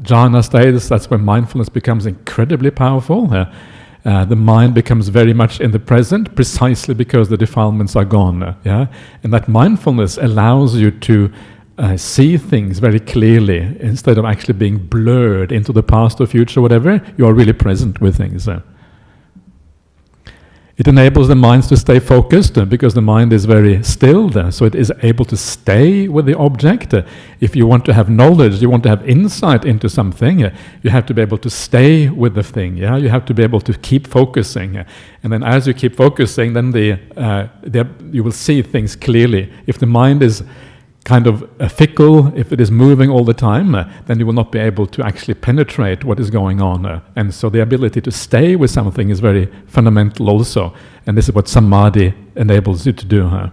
A: jhana status, that's when mindfulness becomes incredibly powerful. The mind becomes very much in the present, precisely because the defilements are gone. Yeah, and that mindfulness allows you to see things very clearly instead of actually being blurred into the past or future, whatever. You are really present with things. It enables the minds to stay focused because the mind is very stilled, so it is able to stay with the object. If you want to have knowledge, you want to have insight into something, you have to be able to stay with the thing. Yeah, you have to be able to keep focusing, and then as you keep focusing, then you will see things clearly. If the mind is kind of fickle, if it is moving all the time, then you will not be able to actually penetrate what is going on. And so the ability to stay with something is very fundamental also. And this is what samadhi enables you to do.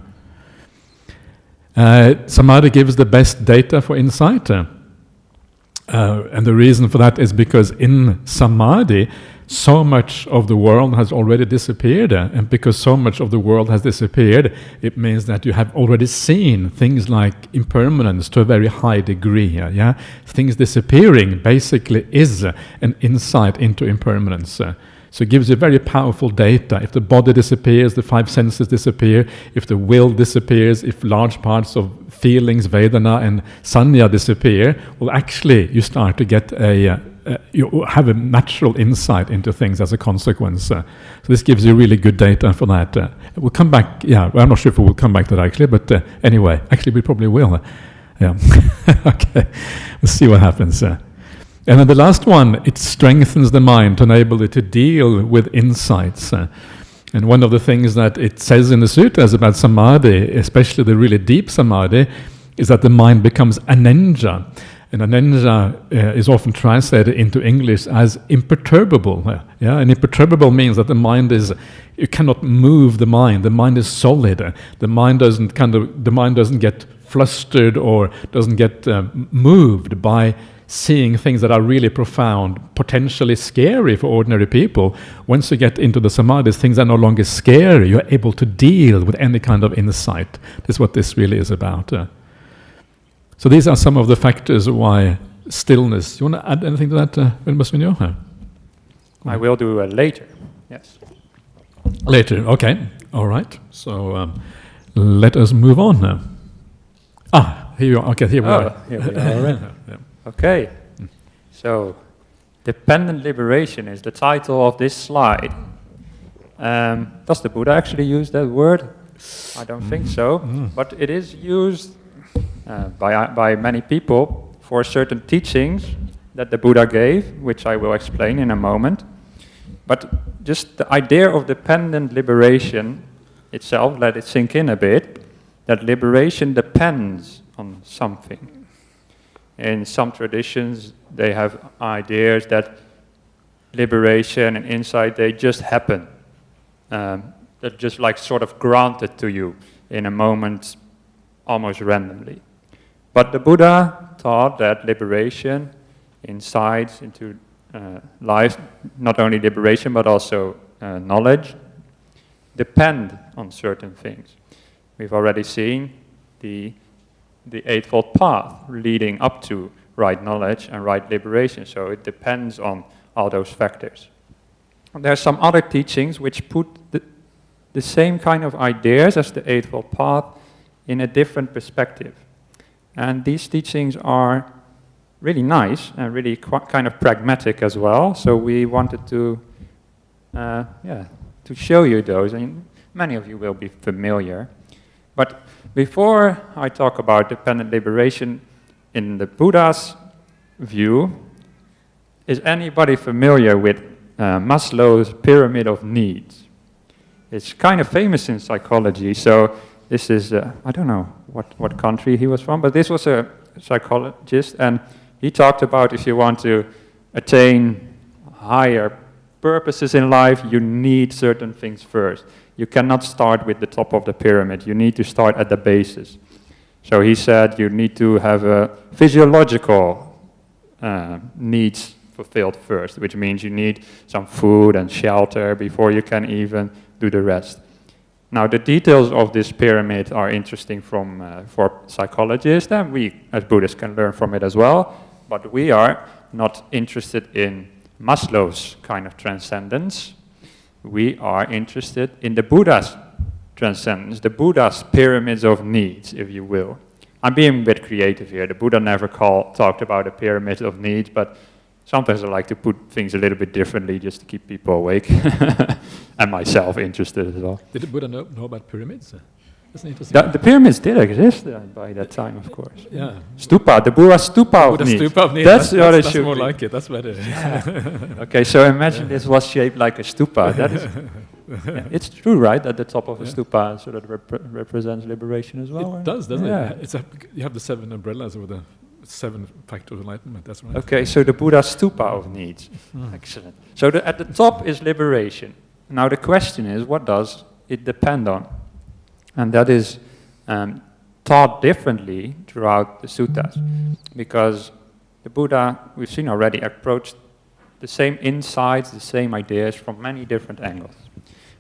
A: Samadhi gives the best data for insight. And the reason for that is because in samadhi, so much of the world has already disappeared, and because so much of the world has disappeared, it means that you have already seen things like impermanence to a very high degree. Yeah, things disappearing basically is an insight into impermanence. So it gives you very powerful data. If the body disappears, the five senses disappear. If the will disappears, if large parts of feelings, Vedana and Sanya disappear, well, actually you start to get you have a natural insight into things as a consequence. So this gives you really good data for that. We'll come back, well, I'm not sure if we'll come back to that actually, but anyway, actually we probably will. Yeah. Okay, we'll see what happens. And then the last one, it strengthens the mind to enable it to deal with insights. And one of the things that it says in the sutras about samadhi, especially the really deep samadhi, is that the mind becomes anenja. And anenja is often translated into English as imperturbable. Yeah, and imperturbable means that the mind is, you cannot move the mind. The mind is solid. The mind doesn't get flustered or doesn't get moved by seeing things that are really profound, potentially scary for ordinary people. Once you get into the samadhis, things are no longer scary. You're able to deal with any kind of insight. This is what this really is about. So these are some of the factors why stillness. You want to add anything to that, Sunyo?
B: I will do later. Yes.
A: Later. Okay. All right. So let us move on now. Here you are. Okay. Here we are.
B: Here we are already. Yeah. Okay. So, dependent liberation is the title of this slide. Does the Buddha actually use that word? I don't think so. But it is used by many people for certain teachings that the Buddha gave, which I will explain in a moment. But just the idea of dependent liberation itself, let it sink in a bit, that liberation depends on something. In some traditions, they have ideas that liberation and insight, they just happen. They're just like sort of granted to you in a moment, almost randomly. But the Buddha taught that liberation, insights into life, not only liberation but also knowledge, depend on certain things. We've already seen the Eightfold Path leading up to right knowledge and right liberation. So it depends on all those factors. And there are some other teachings which put the same kind of ideas as the Eightfold Path in a different perspective. And these teachings are really nice and really kind of pragmatic as well. So we wanted to show you those. And Many of you will be familiar. But before I talk about dependent liberation in the Buddha's view, is anybody familiar with Maslow's pyramid of needs? It's kind of famous in psychology, so this is, I don't know what country he was from, but this was a psychologist, and he talked about if you want to attain higher purposes in life, you need certain things first. You cannot start with the top of the pyramid. You need to start at the basis. So he said you need to have a physiological needs fulfilled first, which means you need some food and shelter before you can even do the rest. Now, the details of this pyramid are interesting for psychologists, and we as Buddhists can learn from it as well, but we are not interested in Maslow's kind of transcendence. We are interested in the Buddha's transcendence, the Buddha's pyramids of needs, if you will. I'm being a bit creative here. The Buddha never talked about a pyramid of needs, but sometimes I like to put things a little bit differently just to keep people awake and myself interested as well.
A: Did the Buddha know about pyramids? That's interesting.
B: The pyramids did exist by that time, of course.
A: Yeah.
B: Stupa, the Buddha stupa of needs.
A: Stupa of needs.
B: That's what it should
A: more
B: be.
A: like it. That's better.
B: Yeah. Okay, so imagine this was shaped like a stupa. That is, yeah, it's true, right? At the top of a stupa sort of represents liberation as well.
A: It does, doesn't
B: yeah.
A: it? You have the 7 umbrellas or the 7 factors of enlightenment. That's right.
B: Okay, so the Buddha stupa of needs. Excellent. So at the top is liberation. Now the question is, what does it depend on? And that is taught differently throughout the suttas, because the Buddha, we've seen already, approached the same insights, the same ideas from many different angles.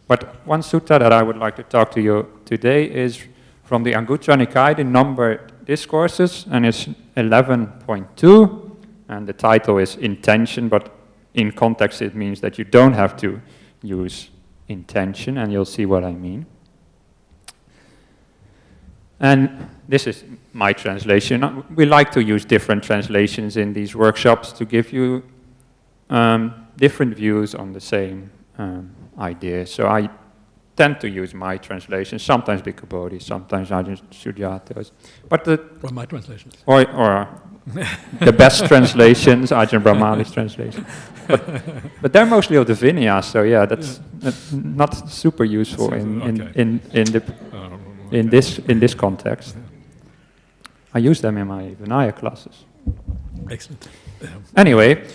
B: But one sutta that I would like to talk to you today is from the Anguttara Nikaya, the numbered discourses, and it's 11.2, and the title is Intention, but in context it means that you don't have to use intention, and you'll see what I mean. And this is my translation. We like to use different translations in these workshops to give you different views on the same idea. So I tend to use my translation, sometimes Bhikkhu Bodhi, sometimes Ajahn Sujatos. But
A: or my translations.
B: Or the best translations, Ajahn Brahmali's translation. But they're mostly of the Vinyas, so yeah, that's not super useful in this context. I use them in my Vinaya classes.
A: Excellent.
B: Anyway,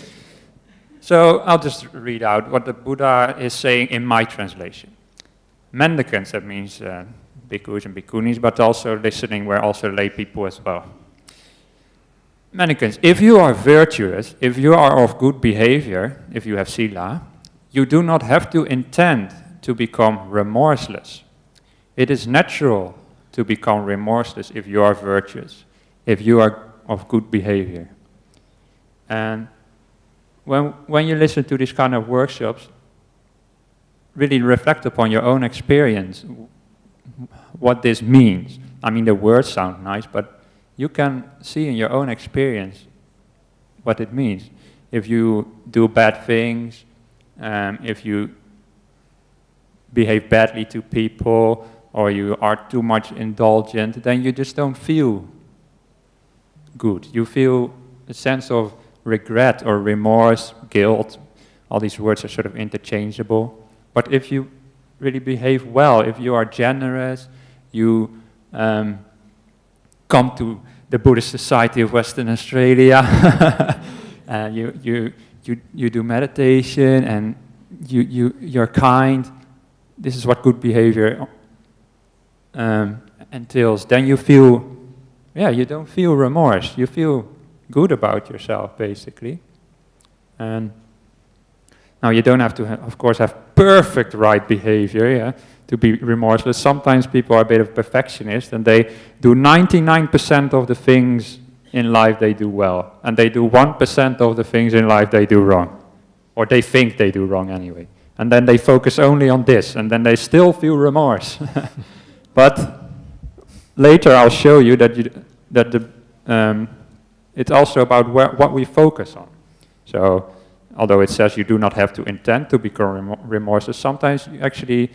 B: so I'll just read out what the Buddha is saying in my translation. Mendicants, that means bhikkhus and bhikkhunis, but also listening were also lay people as well. Mendicants, if you are virtuous, if you are of good behavior, if you have sila, you do not have to intend to become remorseless. It is natural to become remorseless if you are virtuous, if you are of good behavior. And when you listen to these kind of workshops, really reflect upon your own experience, what this means. I mean, the words sound nice, but you can see in your own experience what it means. If you do bad things, if you behave badly to people, or you are too much indulgent, then you just don't feel good. You feel a sense of regret or remorse, guilt. All these words are sort of interchangeable. But if you really behave well, if you are generous, you come to the Buddhist Society of Western Australia, and you do meditation, and you're kind. This is what good behavior entails. Then you feel, you don't feel remorse. You feel good about yourself, basically. And now you don't have to, of course, have perfect right behavior, to be remorseless. Sometimes people are a bit of perfectionists, and they do 99% of the things in life they do well, and they do 1% of the things in life they do wrong, or they think they do wrong anyway. And then they focus only on this, and then they still feel remorse. But later I'll show you that it's also about what we focus on. So, although it says you do not have to intend to become remorseless, sometimes you actually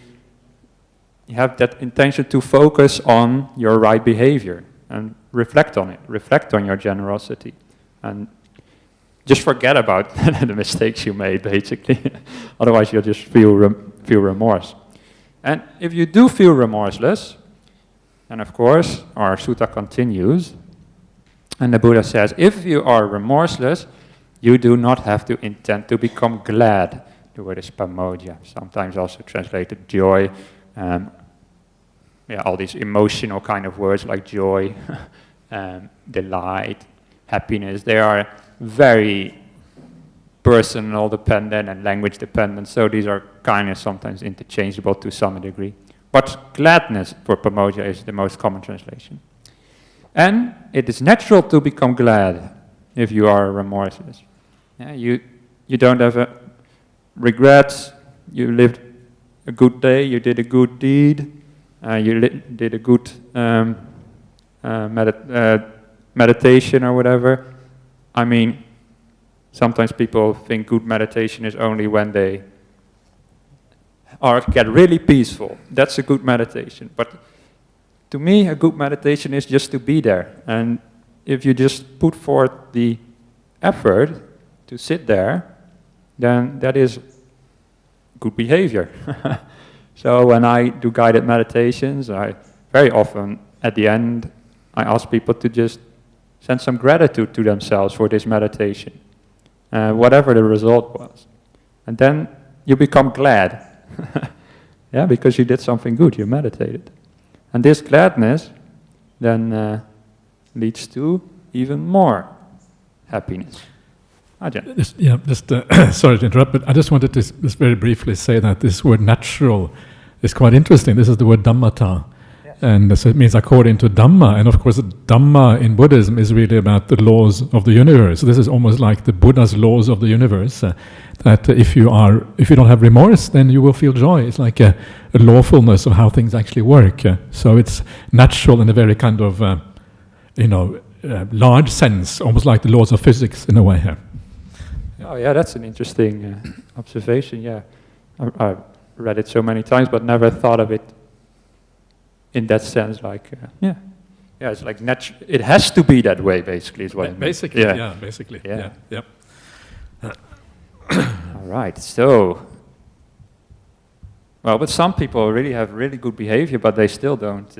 B: you have that intention to focus on your right behavior and reflect on it, reflect on your generosity, and just forget about the mistakes you made, basically. Otherwise, you'll just feel remorse. And if you do feel remorseless, then of course, our sutta continues, and the Buddha says, if you are remorseless, you do not have to intend to become glad. The word is pamoja, sometimes also translated joy. All these emotional kind of words like joy, delight, happiness, they are very personal dependent and language dependent, so these are kind of sometimes interchangeable to some degree. But gladness for pamoja is the most common translation. And it is natural to become glad if you are remorseless. Yeah, you don't have regrets, you lived a good day, you did a good deed, you did a good meditation or whatever. I mean, sometimes people think good meditation is only when they get really peaceful. That's a good meditation. But to me, a good meditation is just to be there. And if you just put forth the effort to sit there, then that is good behavior. So when I do guided meditations, I very often at the end I ask people to just send some gratitude to themselves for this meditation, whatever the result was. And then you become glad, yeah, because you did something good, you meditated. And this gladness then leads to even more happiness. Ajahn.
A: Sorry to interrupt, but I just wanted to just very briefly say that this word natural is quite interesting. This is the word dhammata. Yes. And so it means according to Dhamma. And of course, Dhamma in Buddhism is really about the laws of the universe. So this is almost like the Buddha's laws of the universe. That if you don't have remorse, then you will feel joy. It's like a lawfulness of how things actually work. So it's natural in a very kind of, large sense, almost like the laws of physics in a way here.
B: Oh yeah, that's an interesting observation. Yeah, I've read it so many times, but never thought of it in that sense. Like, it's like it has to be that way. Basically, is what it means.
A: Basically, yeah. Basically, yeah. Yep.
B: All right. So, but some people really have really good behavior, but they still don't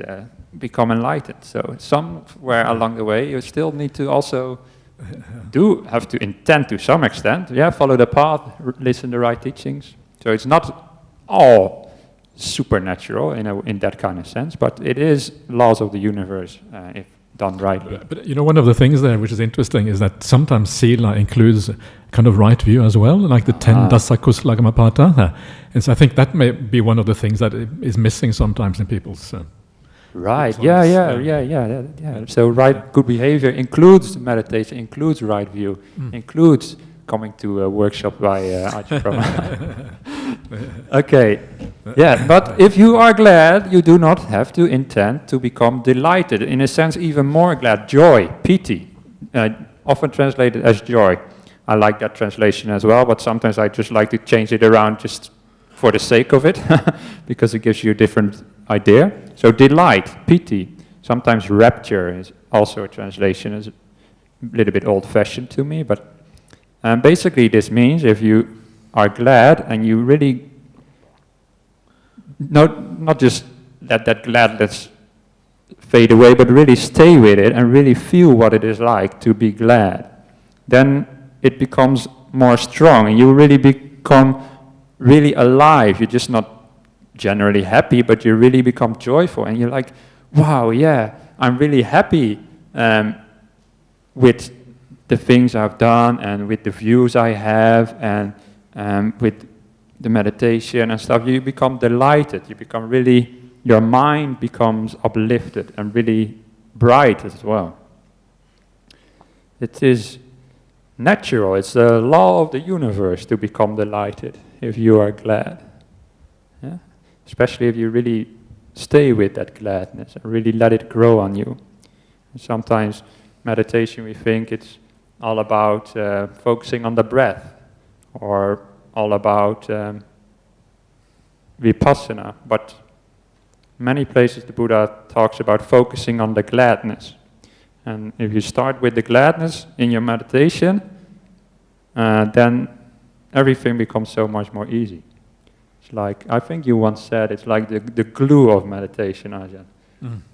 B: become enlightened. So somewhere along the way, you still need to also have to intend to some extent, follow the path, listen to the right teachings. So it's not all supernatural in that kind of sense, but it is laws of the universe if done rightly.
A: But one of the things there which is interesting is that sometimes sila includes kind of right view as well, like the 10 dasa kusala kamapata. And so I think that may be one of the things that is missing sometimes in people's
B: right. Yeah. So good behavior includes meditation, includes right view, includes coming to a workshop by Ajahn. Okay. Yeah, but if you are glad, you do not have to intend to become delighted. In a sense, even more glad. Joy, piti, often translated as joy. I like that translation as well, but sometimes I just like to change it around just for the sake of it, because it gives you a different idea. So delight, piti, sometimes rapture is also a translation. It's a little bit old-fashioned to me, but basically this means if you are glad and you really not just let that gladness fade away, but really stay with it and really feel what it is like to be glad, then it becomes more strong and you really become really alive. You're just not generally happy, but you really become joyful and you're like, wow, yeah, I'm really happy with the things I've done and with the views I have and with the meditation and stuff. You become delighted. You become really, your mind becomes uplifted and really bright as well. It is natural. It's the law of the universe to become delighted if you are glad. Yeah? Especially if you really stay with that gladness and really let it grow on you. And sometimes meditation, we think it's all about focusing on the breath or all about vipassana, but many places the Buddha talks about focusing on the gladness. And if you start with the gladness in your meditation, then everything becomes so much more easy. It's like, I think you once said, it's like the glue of meditation, Ajahn,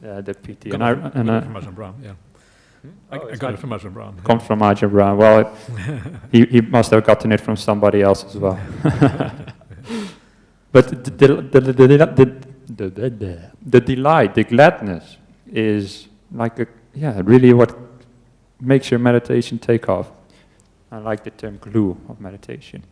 B: the PT.
A: From Ajahn Brahm, yeah. I got it from Ajahn Brahm.
B: Comes from Ajahn Brahm. Well, he must have gotten it from somebody else as well. But the delight, the gladness is like really what makes your meditation take off. I like the term glue of meditation.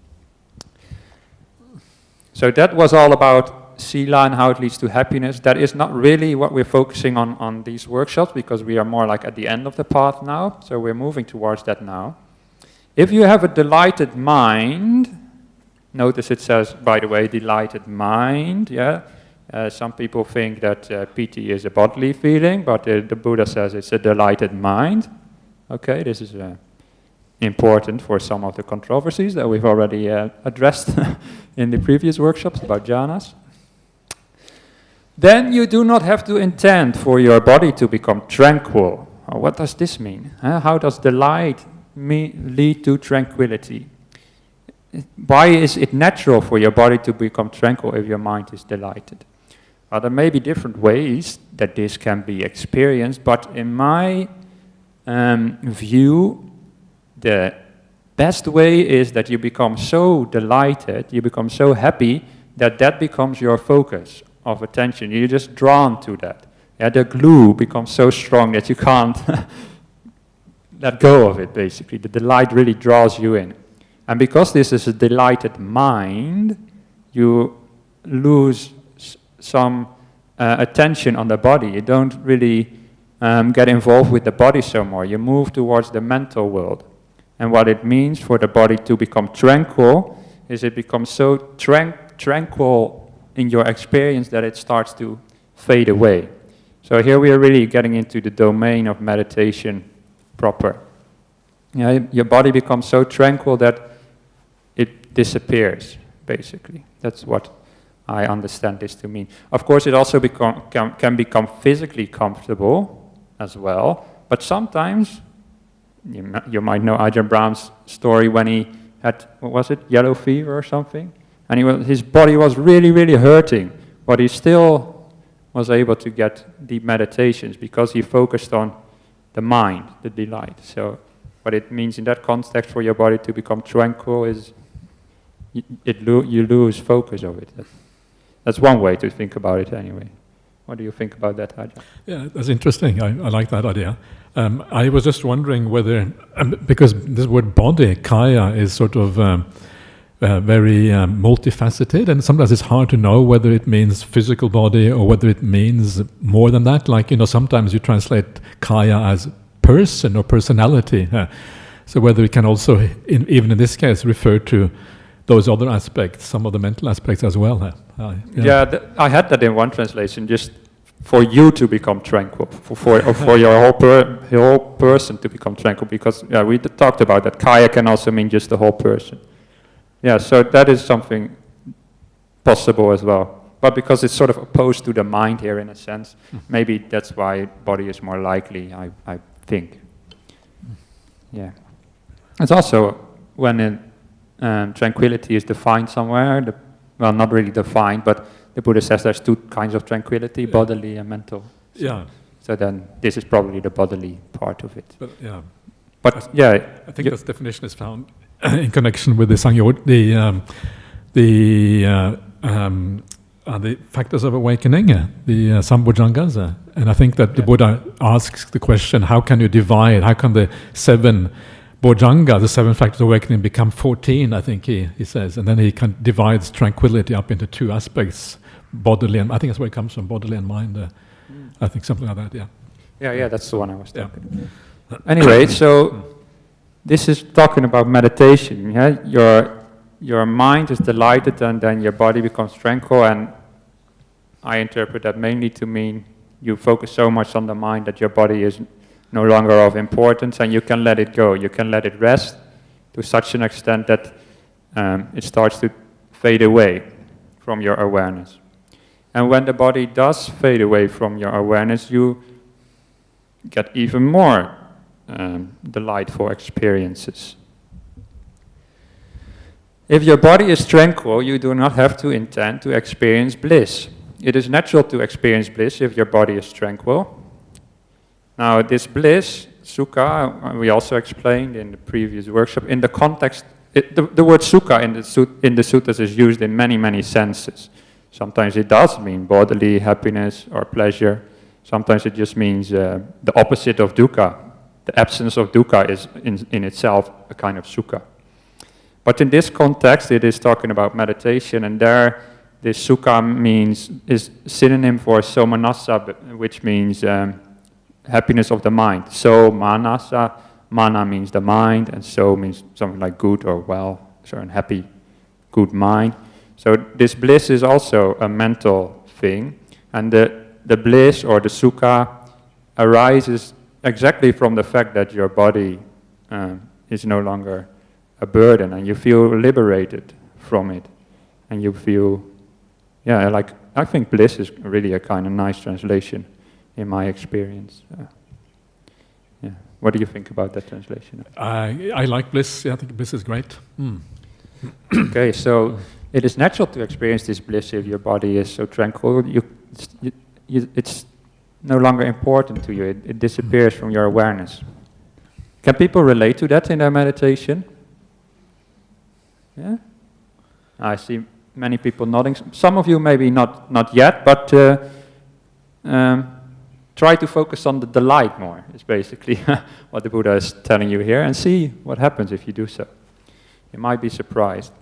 B: So that was all about sila and how it leads to happiness. That is not really what we're focusing on these workshops, because we are more like at the end of the path now. So we're moving towards that now. If you have a delighted mind, notice it says, by the way, delighted mind, yeah. Some people think that piti is a bodily feeling, but the Buddha says it's a delighted mind. Okay, this is important for some of the controversies that we've already addressed in the previous workshops about jhanas. Then you do not have to intend for your body to become tranquil. What does this mean? How does delight lead to tranquility? Why is it natural for your body to become tranquil if your mind is delighted? There may be different ways that this can be experienced, but in my view, the best way is that you become so delighted, you become so happy, that becomes your focus of attention. You're just drawn to that. Yeah, the glue becomes so strong that you can't let go of it, basically. The delight really draws you in. And because this is a delighted mind, you lose some attention on the body. You don't really get involved with the body so more. You move towards the mental world. And what it means for the body to become tranquil is it becomes so tranquil in your experience that it starts to fade away. So here we are really getting into the domain of meditation proper. Yeah, your body becomes so tranquil that it disappears, basically. That's what I understand this to mean. Of course, it also can become physically comfortable as well, but sometimes, you might know Ajahn Brahm's story when he had, what was it, yellow fever or something? And his body was really, really hurting, but he still was able to get deep meditations because he focused on the mind, the delight. So what it means in that context for your body to become tranquil is you lose focus of it. That's one way to think about it anyway. What do you think about that, Ajahn? Yeah,
A: that's interesting. I like that idea. I was just wondering whether, because this word body, kaya, is sort of very multifaceted, and sometimes it's hard to know whether it means physical body or whether it means more than that. Like, sometimes you translate kaya as person or personality. So whether it can also, even in this case, refer to those other aspects, some of the mental aspects as well.
B: I had that in one translation, just for you to become tranquil, for your whole person to become tranquil, because we talked about that. Kaya can also mean just the whole person. Yeah, so that is something possible as well. But because it's sort of opposed to the mind here in a sense, maybe that's why body is more likely, I think. Yeah. It's also when tranquility is defined somewhere, well, not really defined, but the Buddha says there's two kinds of tranquility, bodily and mental. So then this is probably the bodily part of it. But
A: I think this definition is found in connection with the Sunyo, the factors of awakening, the Sambhojjhangas. And I think that the Buddha asks the question, how can you divide, how can the 7 Bojjhanga, the 7 factors of awakening, become 14, I think he says. And then he divides tranquility up into 2 aspects, bodily and, I think that's where it comes from, bodily and mind. I think something like that,
B: Yeah, that's the one I was thinking. Anyway, so this is talking about meditation. Your mind is delighted and then your body becomes tranquil, and I interpret that mainly to mean you focus so much on the mind that your body is no longer of importance, and you can let it go. You can let it rest to such an extent that it starts to fade away from your awareness. And when the body does fade away from your awareness, you get even more delightful experiences. If your body is tranquil, you do not have to intend to experience bliss. It is natural to experience bliss if your body is tranquil. Now, this bliss, sukha, we also explained in the previous workshop, in the context, the word sukha in the suttas is used in many, many senses. Sometimes it does mean bodily happiness or pleasure. Sometimes it just means the opposite of dukkha. The absence of dukkha is in itself a kind of sukha. But in this context, it is talking about meditation, and there, this sukha is synonym for somanassa, which means happiness of the mind. So manasa, mana means the mind, and so means something like good or well, so a happy, good mind. So this bliss is also a mental thing, and the bliss or the sukha arises exactly from the fact that your body is no longer a burden, and you feel liberated from it, and you feel, I think bliss is really a kind of nice translation in my experience. What do you think about that translation?
A: I like bliss. I think bliss is great.
B: Okay, so it is natural to experience this bliss if your body is so tranquil. It's no longer important to you. It disappears from your awareness. Can people relate to that in their meditation? Yeah? I see many people nodding. Some of you maybe not yet, but try to focus on the delight more, is basically what the Buddha is telling you here, and see what happens if you do so. You might be surprised.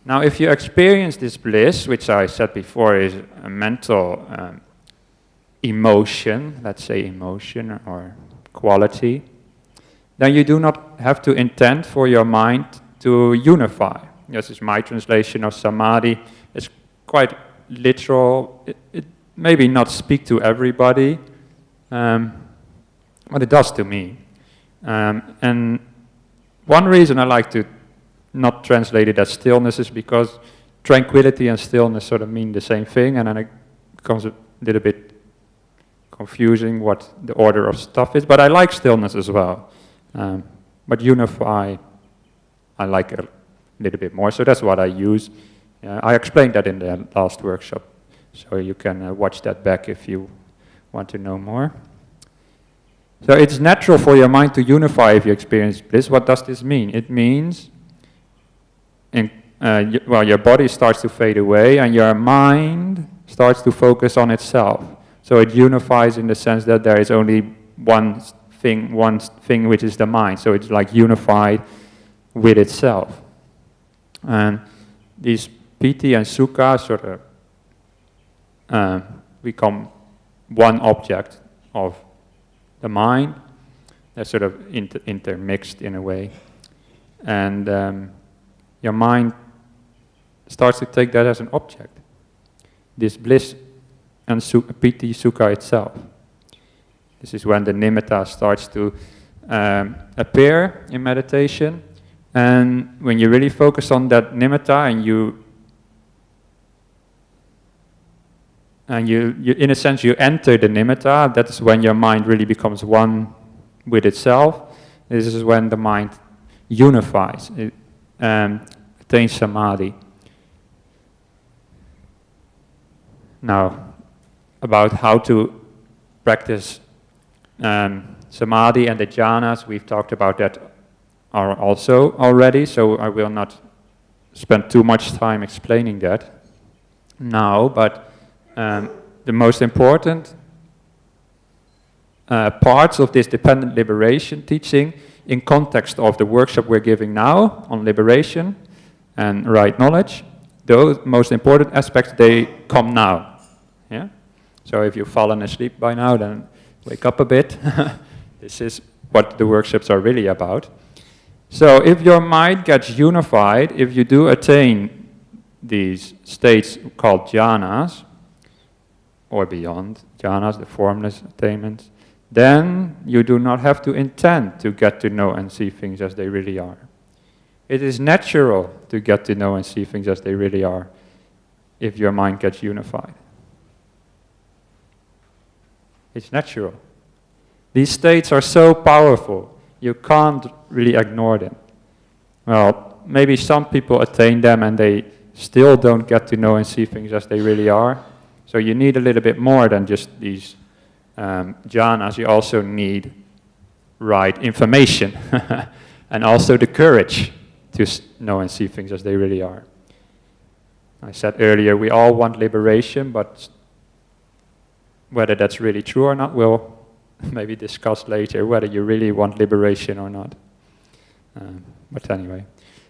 B: Now, if you experience this bliss, which I said before is a mental emotion, let's say emotion or quality, then you do not have to intend for your mind to unify. This is my translation of Samadhi. It's quite literal. It maybe not speak to everybody, but it does to me. And one reason I like to not translate it as stillness is because tranquility and stillness sort of mean the same thing, and then it becomes a little bit confusing what the order of stuff is. But I like stillness as well. But unify, I like a little bit more, so that's what I use. I explained that in the last workshop, so you can watch that back if you want to know more. So it's natural for your mind to unify if you experience bliss. What does this mean? It means, your body starts to fade away and your mind starts to focus on itself. So it unifies in the sense that there is only one thing which is the mind. So it's like unified with itself. And these piti and sukha sort of become one object of the mind. They're sort of intermixed in a way. And your mind starts to take that as an object. This bliss and piti sukha itself. This is when the nimitta starts to appear in meditation. And when you really focus on that nimitta and you in a sense you enter the nimitta, that's when your mind really becomes one with itself. This is when the mind unifies, it attains samadhi. Now, about how to practice samadhi and the jhanas, we've talked about that also already, so I will not spend too much time explaining that now, but the most important parts of this dependent liberation teaching in context of the workshop we're giving now on liberation and right knowledge, those most important aspects, they come now. Yeah? So if you've fallen asleep by now, then wake up a bit. This is what the workshops are really about. So if your mind gets unified, if you do attain these states called jhanas, or beyond jhanas, the formless attainments, then you do not have to intend to get to know and see things as they really are. It is natural to get to know and see things as they really are. if your mind gets unified. It's natural. These states are so powerful, you can't really ignore them. Well, maybe some people attain them and they still don't get to know and see things as they really are. So you need a little bit more than just these jhanas. You also need right information and also the courage to know and see things as they really are. I said earlier, we all want liberation, but whether that's really true or not, we'll maybe discuss later, whether you really want liberation or not. But anyway,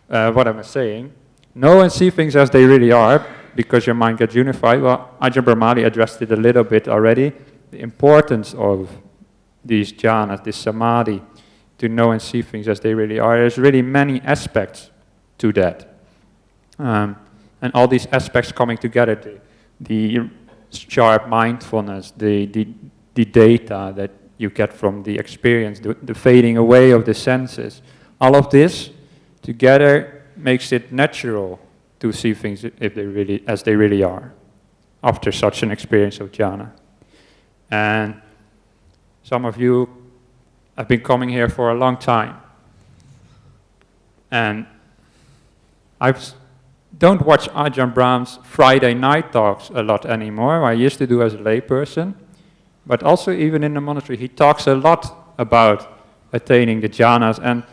B: what am I saying? Know and see things as they really are, because your mind gets unified. Well, Ajahn Brahmali addressed it a little bit already. The importance of these jhanas, this samadhi, to know and see things as they really are. There's really many aspects to that. And all these aspects coming together, the sharp mindfulness, the data that you get from the experience, the fading away of the senses, all of this together makes it natural to see things as they really are after such an experience of jhana. And some of you have been coming here for a long time. And I don't watch Ajahn Brahm's Friday night talks a lot anymore. I used to do as a layperson. But also even in the monastery, he talks a lot about attaining the jhanas and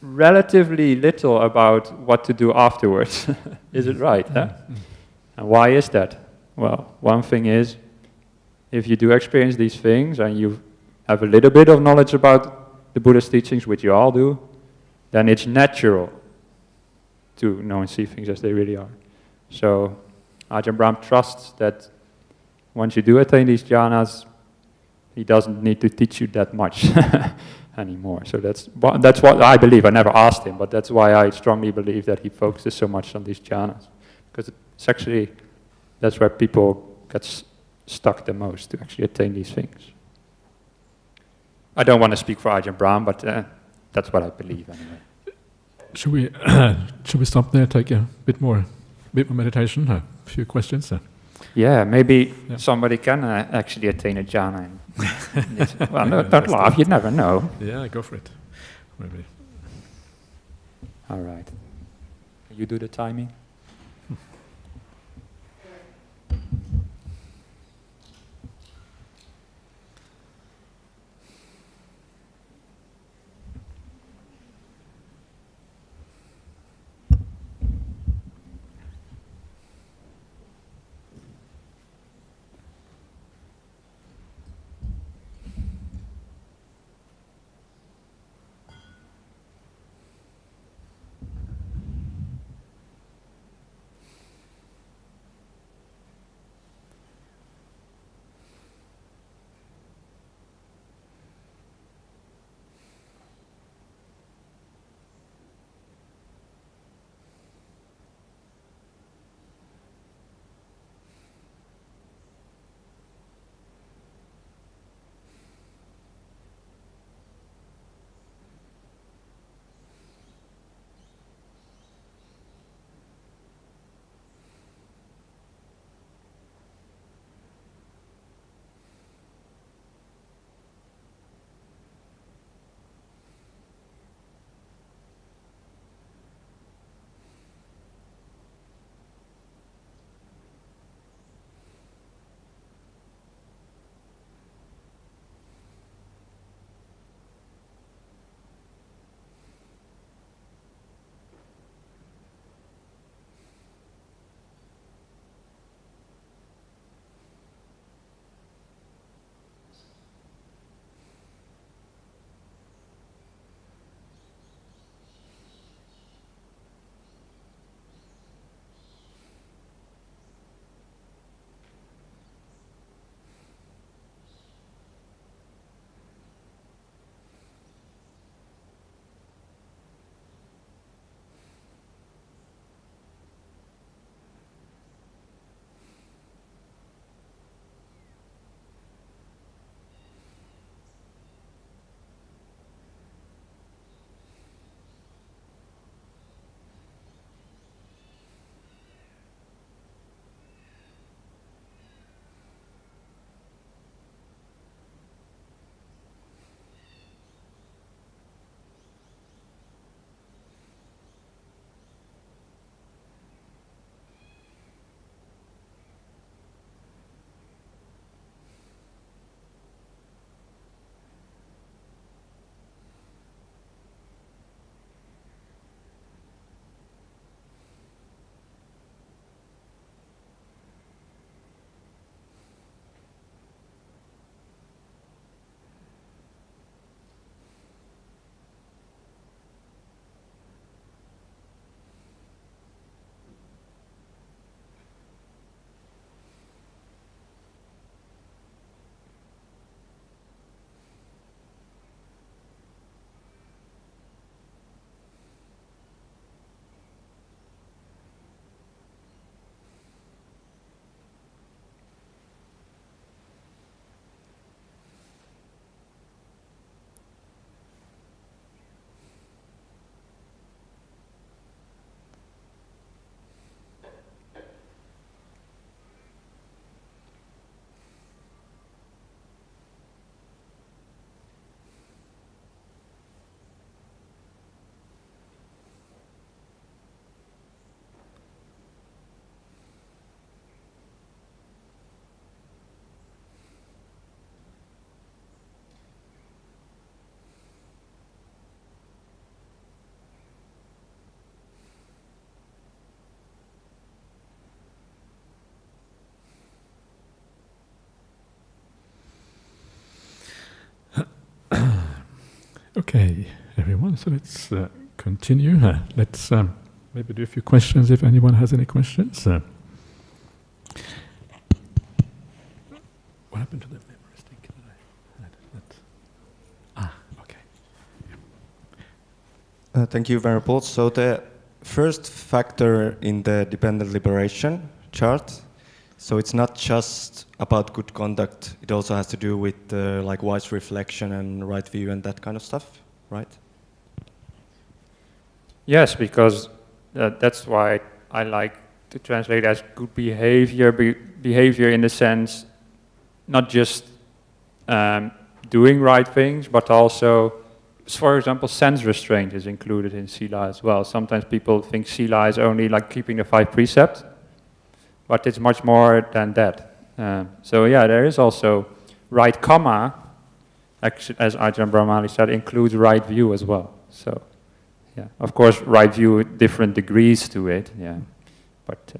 B: relatively little about what to do afterwards. Is it right? Huh? And why is that? Well, one thing is, if you do experience these things and you have a little bit of knowledge about the Buddhist teachings, which you all do, then it's natural to know and see things as they really are. So Ajahn Brahm trusts that once you do attain these jhanas, he doesn't need to teach you that much anymore. So that's what I believe. I never asked him, but that's why I strongly believe that he focuses so much on these jhanas. Because it's actually, that's where people get stuck the most, to actually attain these things. I don't want to speak for Ajahn Brahm, but that's what I believe anyway.
A: Should we stop there, take a bit more meditation? A few questions?
B: Yeah, maybe somebody can actually attain a jhana. Well, no, don't laugh, you never know.
A: Yeah, go for it. Maybe.
B: All right. You do the timing?
A: Okay, everyone, so let's continue. Let's maybe do a few questions if anyone has any questions. What happened to the memory stick that I had? Okay.
G: Thank you, Venerable. So the first factor in the dependent liberation chart, so it's not just about good conduct, it also has to do with like wise reflection and right view and that kind of stuff, right?
B: Yes, because that's why I like to translate as good behavior, behavior in the sense, not just doing right things, but also, for example, sense restraint is included in Sila as well. Sometimes people think Sila is only like keeping the 5 precepts, but it's much more than that. So yeah, there is also right karma, as Ajahn Brahmali said, includes right view as well. So yeah, of course, right view, different degrees to it, yeah, but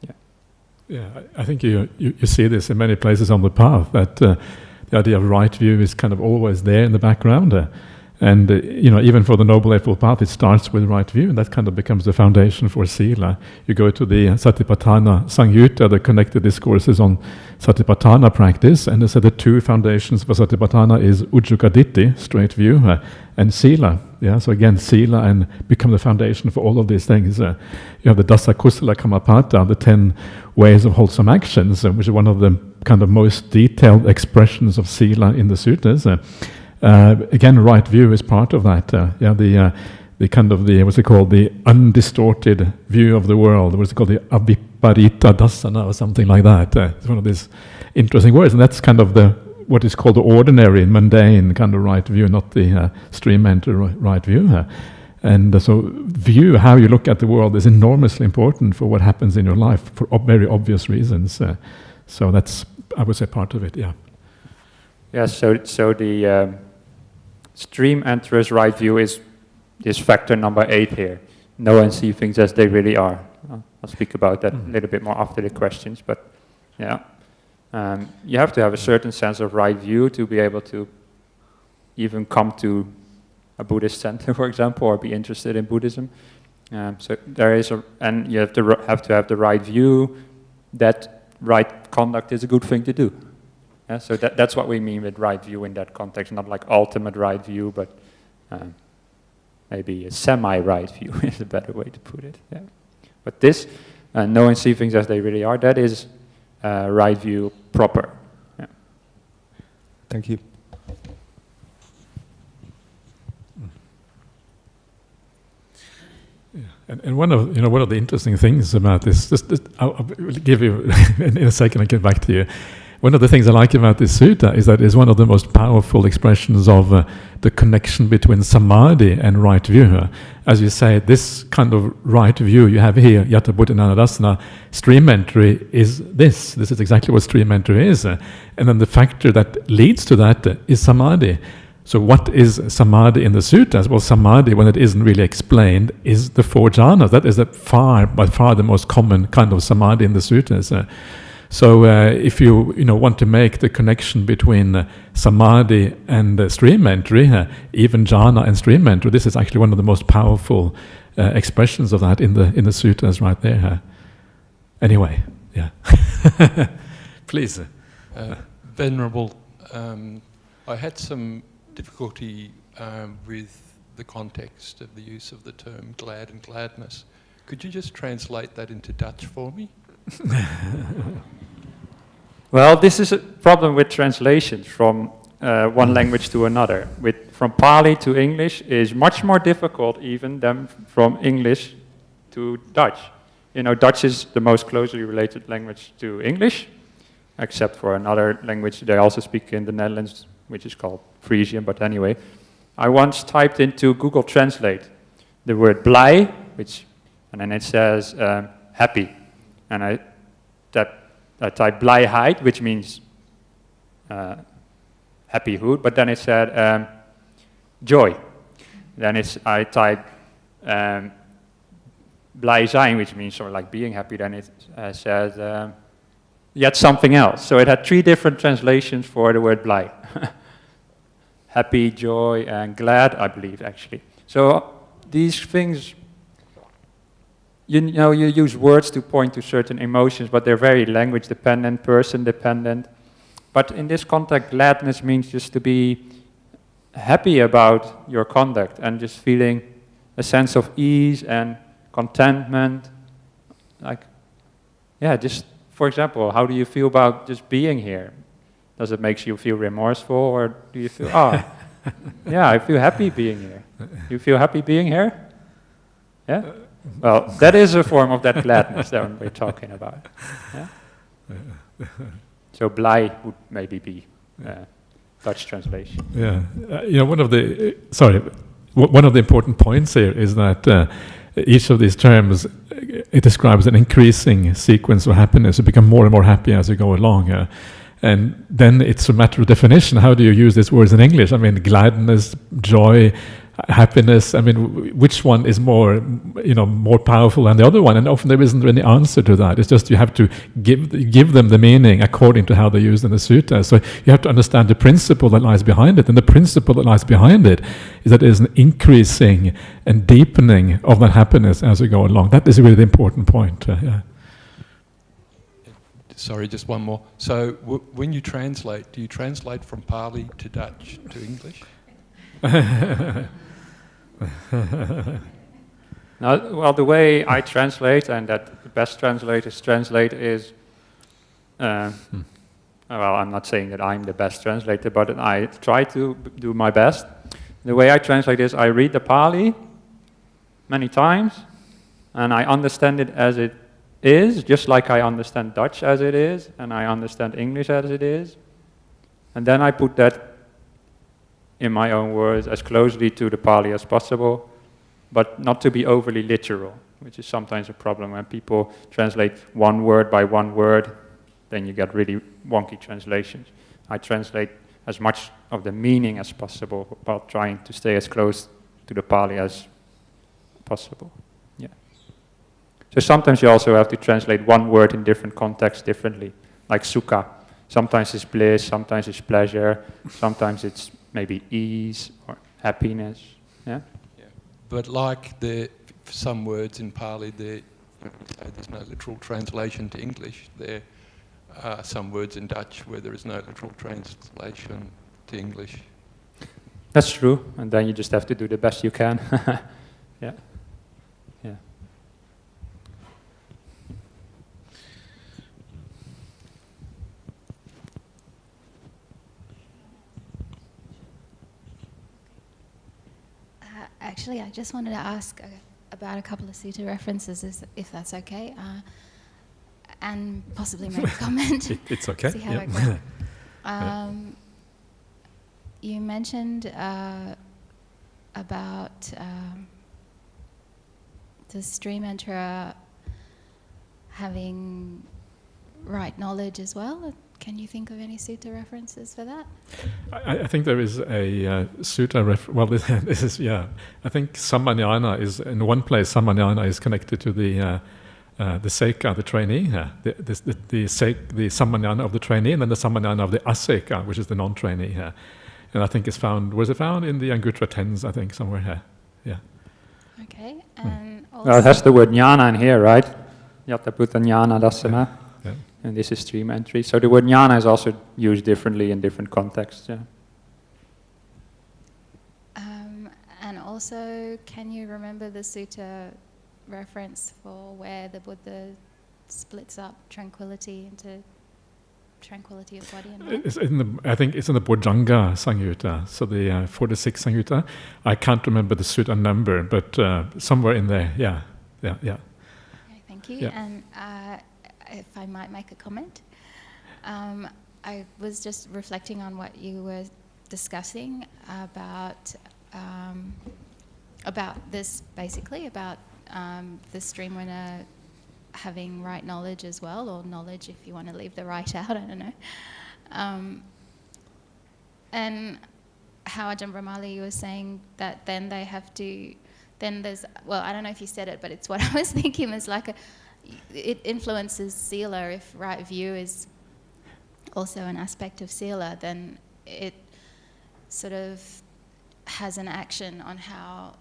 B: yeah.
A: Yeah, I think you see this in many places on the path, that the idea of right view is kind of always there in the background. And even for the Noble Eightfold Path, it starts with right view, and that kind of becomes the foundation for Sila. You go to the Satipatthana Sangyutta, the connected discourses on Satipatthana practice, and they say the 2 foundations for Satipatthana is Ujjukaditti, straight view, and Sila. Yeah, so again, Sila and become the foundation for all of these things. You have the Dasa Kusala Kamapata, the 10 ways of wholesome actions, which is one of the kind of most detailed expressions of Sila in the suttas. Again, right view is part of that. The kind of what's it called, the undistorted view of the world. What's it called, the aviparita dasana or something like that. It's one of these interesting words, and that's kind of what is called the ordinary, mundane kind of right view, not the stream enter right view. And so view, how you look at the world, is enormously important for what happens in your life for very obvious reasons. So that's, I would say, part of it. Yeah.
B: Yes. So the stream enters right view is factor number 8 here. Know and see things as they really are. I'll speak about that a little bit more after the questions, but yeah. You have to have a certain sense of right view to be able to even come to a Buddhist center, for example, or be interested in Buddhism. So there is and you have to have the right view that right conduct is a good thing to do. Yeah, so that's what we mean with right view in that context, not like ultimate right view, but maybe a semi-right view is a better way to put it. Yeah. But this, know and see things as they really are, that is right view proper. Yeah.
G: Thank you.
A: Yeah. And one of the interesting things about this, I'll give you in a second. I'll get back to you. One of the things I like about this sutta is that it's one of the most powerful expressions of the connection between samadhi and right view. As you say, this kind of right view you have here, yata buddhananadasana, stream entry is this. This is exactly what stream entry is. And then the factor that leads to that is samadhi. So what is samadhi in the suttas? Well, samadhi, when it isn't really explained, is the 4 jhanas. That is by far the most common kind of samadhi in the suttas. So if you want to make the connection between samadhi and stream entry, even jhana and stream entry, this is actually one of the most powerful expressions of that in the suttas right there. Anyway, yeah. Please.
H: Venerable, I had some difficulty with the context of the use of the term glad and gladness. Could you just translate that into Dutch for me?
B: Well, this is a problem with translations from one language to another. From Pali to English is much more difficult even than from English to Dutch. Dutch is the most closely related language to English, except for another language they also speak in the Netherlands, which is called Frisian, but anyway. I once typed into Google Translate the word blij, and then it says happy. And I typed blijheid, which means happyhood, but then it said joy. Then I typed blij zijn, which means sort of like being happy. Then it said yet something else. So it had 3 different translations for the word blij. happy, joy, and glad, I believe, actually. So these things, you know, you use words to point to certain emotions, but they're very language dependent, person dependent. But in this context, gladness means just to be happy about your conduct and just feeling a sense of ease and contentment. Like, yeah, just, for example, how do you feel about just being here? Does it make you feel remorseful, or do you feel, yeah, I feel happy being here? You feel happy being here? Yeah? Well, that is a form of that gladness that we're talking about. Yeah? So blij would maybe be Dutch translation.
A: Yeah, you know, one of the important points here is that each of these terms, it describes an increasing sequence of happiness. You become more and more happy as you go along. And then it's a matter of definition. How do you use these words in English? I mean, gladness, joy, happiness. I mean, which one is more, more powerful than the other one? And often there isn't any answer to that. It's just you have to give them the meaning according to how they're used in the sutta. So you have to understand the principle that lies behind it. And the principle that lies behind it is that there's an increasing and deepening of that happiness as we go along. That is really the important point. Yeah.
H: Sorry, just one more. So when you translate, do you translate from Pali to Dutch to English?
B: Now, well, the way I translate, and that the best translators translate, is, well, I'm not saying that I'm the best translator, but I try to do my best. The way I translate is I read the Pali many times, and I understand it as it is, just like I understand Dutch as it is, and I understand English as it is. And then I put that in my own words as closely to the Pali as possible, but not to be overly literal, which is sometimes a problem when people translate one word by one word, then you get really wonky translations. I translate as much of the meaning as possible while trying to stay as close to the Pali as possible. Yeah. So sometimes you also have to translate one word in different contexts differently, like sukha. Sometimes it's bliss, sometimes it's pleasure, sometimes it's maybe ease or happiness. Yeah.
H: Yeah. But like for some words in Pali, there's no literal translation to English. There are some words in Dutch where there is no literal translation to English.
B: That's true, and then you just have to do the best you can. Yeah. Yeah.
I: Actually, I just wanted to ask about a couple of sutta references, if that's okay, and possibly make a comment.
A: It's okay.
I: See how it goes. You mentioned about the stream enterer having right knowledge as well. Can you think of any sutta references for that?
A: I think there is a sutta well, this is, yeah. I think Samanayana is, in one place, Samanayana is connected to the Seka, the trainee, the Samanayana of the trainee, and then the Samanayana of the Aseka, which is the non-trainee. And I think it's found, was it found in the Anguttara Tens, I think, somewhere here? Yeah.
I: Okay, and also...
B: Well, it has the word jnana in here, right? Yataputta jnana dasana.
A: Yeah.
B: And this is stream entry. So the word jnana is also used differently in different contexts. Yeah.
I: And also, can you remember the sutta reference for where the Buddha splits up tranquility into tranquility of body and mind?
A: I think it's in the Bojjhanga Samyutta, so the 46th Samyutta. I can't remember the sutta number, but somewhere in there, yeah.
I: Okay, thank you.
A: Yeah.
I: And if I might make a comment, I was just reflecting on what you were discussing about this, basically, about the streamwinner having right knowledge as well, or knowledge if you want to leave the right out, I don't know. And how Ajahn Brahmali was saying that then they have to, then there's, well, I don't know if you said it, but it's what I was thinking, is like it influences sila. If right view is also an aspect of sila, then sort of has an action on how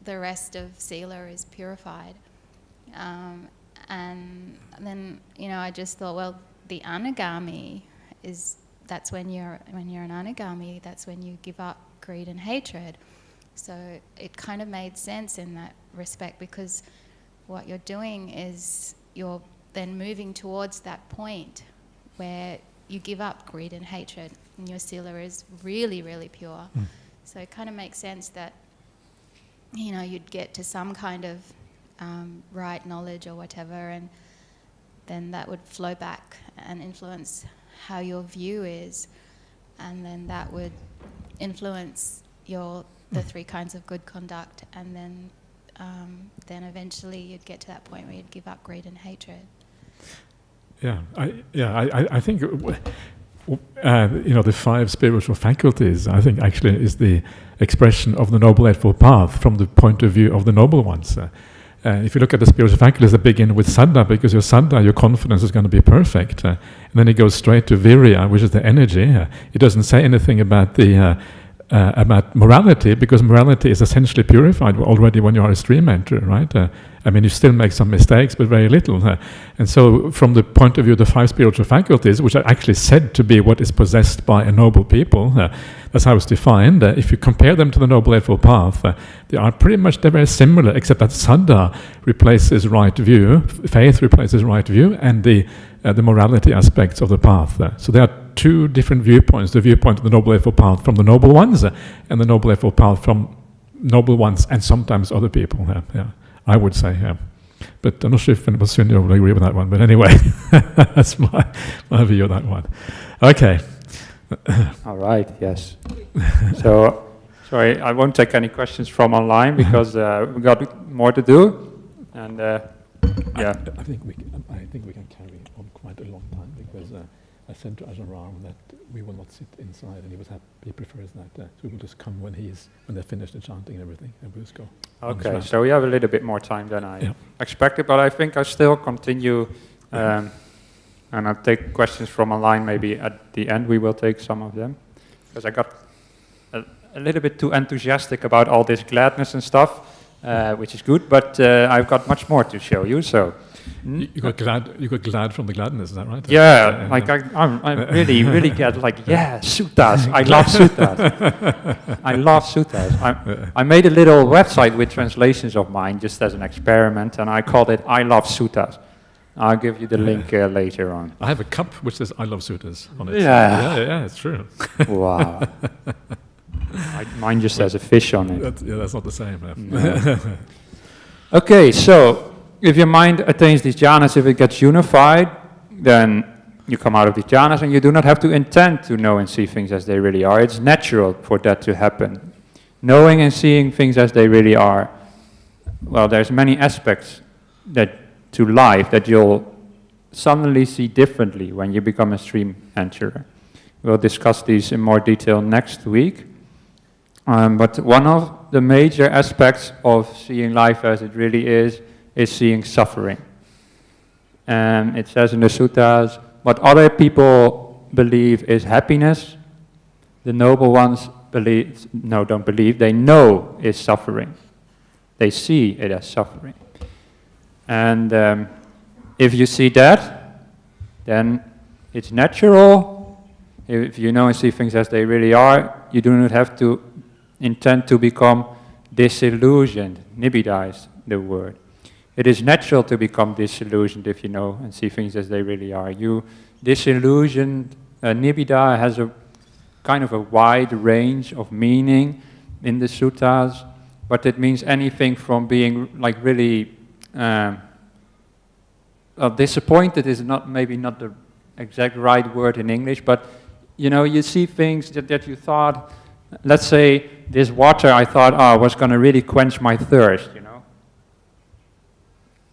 I: the rest of Sila is purified. And then, I just thought, well, the anagami that's when you're an anagami, that's when you give up greed and hatred. So it kind of made sense in that respect, because what you're doing is you're then moving towards that point where you give up greed and hatred, and your Sila is really, really pure. So it kind of makes sense that, you'd get to some kind of right knowledge or whatever, and then that would flow back and influence how your view is, and then that would influence the 3 kinds of good conduct, and then eventually you'd get to that point where you'd give up greed and hatred.
A: I think the 5 spiritual faculties, I think, actually is the expression of the Noble Eightfold Path from the point of view of the noble ones. If you look at the spiritual faculties, they begin with saddha, because your saddha, your confidence, is going to be perfect. And then it goes straight to virya, which is the energy. It doesn't say anything about about morality, because morality is essentially purified already when you are a stream enterer, right? You still make some mistakes, but very little. And so, from the point of view of the 5 spiritual faculties, which are actually said to be what is possessed by a noble people, that's how it's defined. If you compare them to the Noble Eightfold Path, they're very similar, except that saddha replaces right view, faith replaces right view, and the morality aspects of the path. So there are 2 different viewpoints: the viewpoint of the Noble Eightfold Path from the noble ones, and the Noble Eightfold Path from noble ones and sometimes other people. I would say. But I'm not sure if Sunyo will agree with that one. But anyway, that's my view of that one. Okay.
B: All right. Yes. So, sorry, I won't take any questions from online because we got more to do, and yeah.
A: I think we can carry on quite a long time, because I said to Ajahn that we will not sit inside, and he prefers that. So we will just come when they finish the chanting and everything, and we'll just go.
B: Okay, so we have a little bit more time than I expected, but I think I still continue, and I'll take questions from online. Maybe at the end we will take some of them, because I got a little bit too enthusiastic about all this gladness and stuff, which is good, but I've got much more to show you. So.
A: You got glad from the gladness, is that right?
B: Yeah, I really get suttas. I love suttas. I love suttas. I made a little website with translations of mine just as an experiment, and I called it I Love Suttas. I'll give you the link later on.
A: I have a cup which says I Love Suttas on it.
B: Yeah,
A: it's true.
B: Wow. Mine just has a fish on it.
A: That's not the same.
B: No. Okay, so if your mind attains these jhanas, if it gets unified, then you come out of these jhanas, and you do not have to intend to know and see things as they really are. It's natural for that to happen. Knowing and seeing things as they really are, well, there's many aspects to life that you'll suddenly see differently when you become a stream enterer. We'll discuss these in more detail next week. But one of the major aspects of seeing life as it really is seeing suffering. It says in the suttas, what other people believe is happiness, the noble ones don't believe, they know is suffering. They see it as suffering. And if you see that, then it's natural. If you know and see things as they really are, you do not have to intend to become disillusioned. Nibbida is the word. It is natural to become disillusioned if you know and see things as they really are. Disillusioned, Nibbida has a kind of a wide range of meaning in the suttas, but it means anything from being really disappointed is maybe not the exact right word in English, but you see things that you thought, let's say this water I thought was going to really quench my thirst,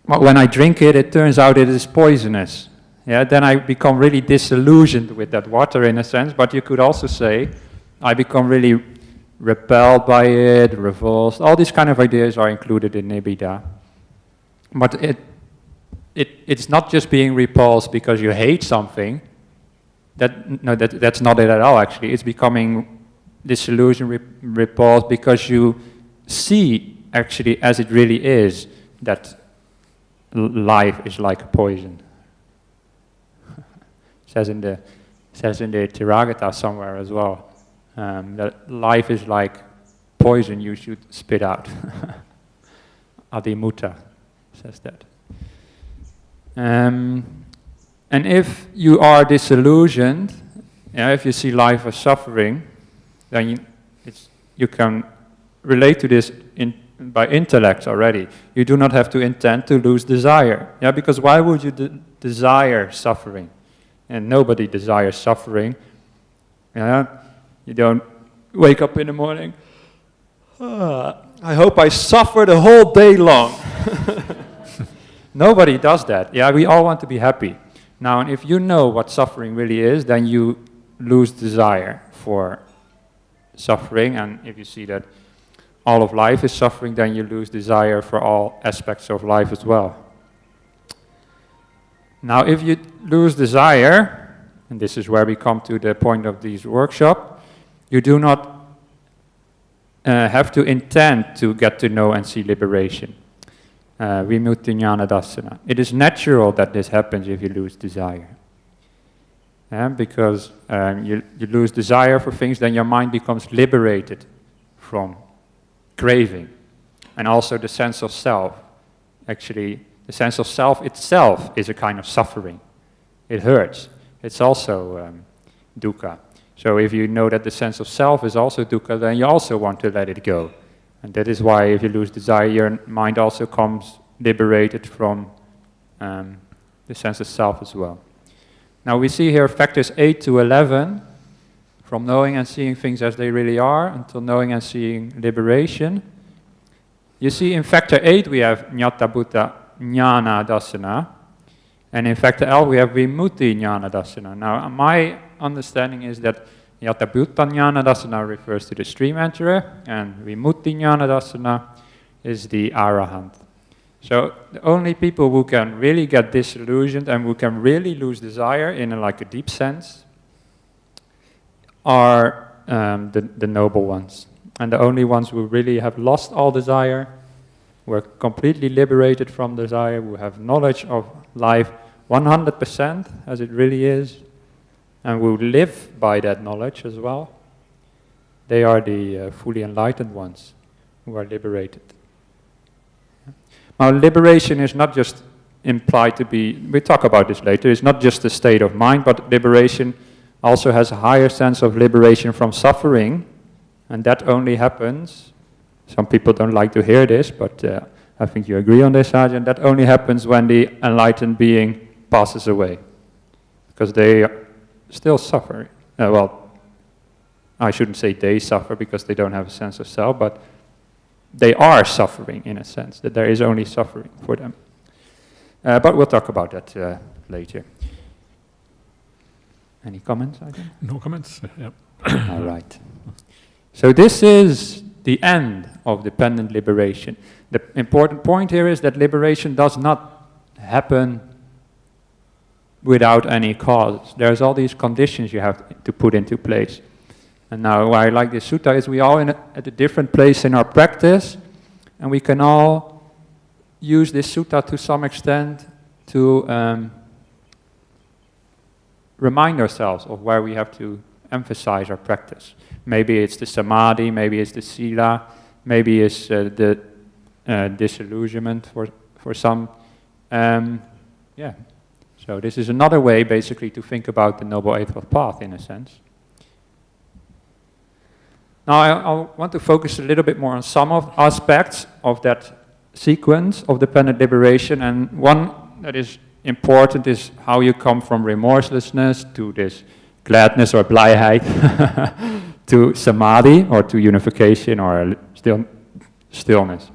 B: But when I drink it, it turns out it is poisonous. Then I become really disillusioned with that water in a sense, but you could also say I become really repelled by it, revulsed. All these kind of ideas are included in Nibbida. But it's not just being repulsed because you hate something. That's not it at all, actually. It's becoming disillusion, repulse, because you see actually as it really is that life is like a poison. says in the Theragatha somewhere as well, that life is like poison you should spit out. Adimutta says that. And if you are disillusioned, if you see life as suffering, then you can relate to this by intellect already. You do not have to intend to lose desire. Yeah, because why would you desire suffering? And nobody desires suffering. Yeah, you don't wake up in the morning. I hope I suffer the whole day long. Nobody does that. Yeah, we all want to be happy. Now, if you know what suffering really is, then you lose desire for suffering. And if you see that all of life is suffering, then you lose desire for all aspects of life as well. Now, if you lose desire, and this is where we come to the point of this workshop, you do not have to intend to get to know and see liberation. Vimutti jnana dassana. It is natural that this happens if you lose desire. Because you lose desire for things, then your mind becomes liberated from craving. And also the sense of self. Actually, the sense of self itself is a kind of suffering. It hurts. It's also dukkha. So if you know that the sense of self is also dukkha, then you also want to let it go. And that is why if you lose desire, your mind also comes liberated from the sense of self as well. Now we see here factors 8 to 11, from knowing and seeing things as they really are until knowing and seeing liberation. You see in factor 8 we have Jnata Buddha Jnana Dassana, and in factor 11 we have Vimutti Jnana Dassana. Now my understanding is that Jnata Buddha Jnana Dassana refers to the stream enterer, and Vimutti Jnana Dassana is the Arahant. So the only people who can really get disillusioned and who can really lose desire in a deep sense are the noble ones. And the only ones who really have lost all desire, who are completely liberated from desire, who have knowledge of life 100% as it really is, and who live by that knowledge as well, they are the fully enlightened ones who are liberated. Now, liberation is not just implied to be, we'll talk about this later, it's not just a state of mind, but liberation also has a higher sense of liberation from suffering, and that only happens, some people don't like to hear this, but I think you agree on this, Ajahn, that only happens when the enlightened being passes away, because they still suffer. Well, I shouldn't say they suffer because they don't have a sense of self, but they are suffering in a sense, that there is only suffering for them. But we'll talk about that later. Any comments, Ajahn?
A: No comments, yeah.
B: All right. So this is the end of dependent liberation. The important point here is that liberation does not happen without any cause. There's all these conditions you have to put into place. And now why I like this sutta is we all at a different place in our practice, and we can all use this sutta to some extent to remind ourselves of where we have to emphasize our practice. Maybe it's the samadhi, maybe it's the sila, maybe it's the disillusionment for some. Yeah. So this is another way basically to think about the Noble Eightfold Path in a sense. Now I want to focus a little bit more on some of aspects of that sequence of dependent liberation, and one that is important is how you come from remorselessness to this gladness or blijheid to samadhi or to unification or stillness.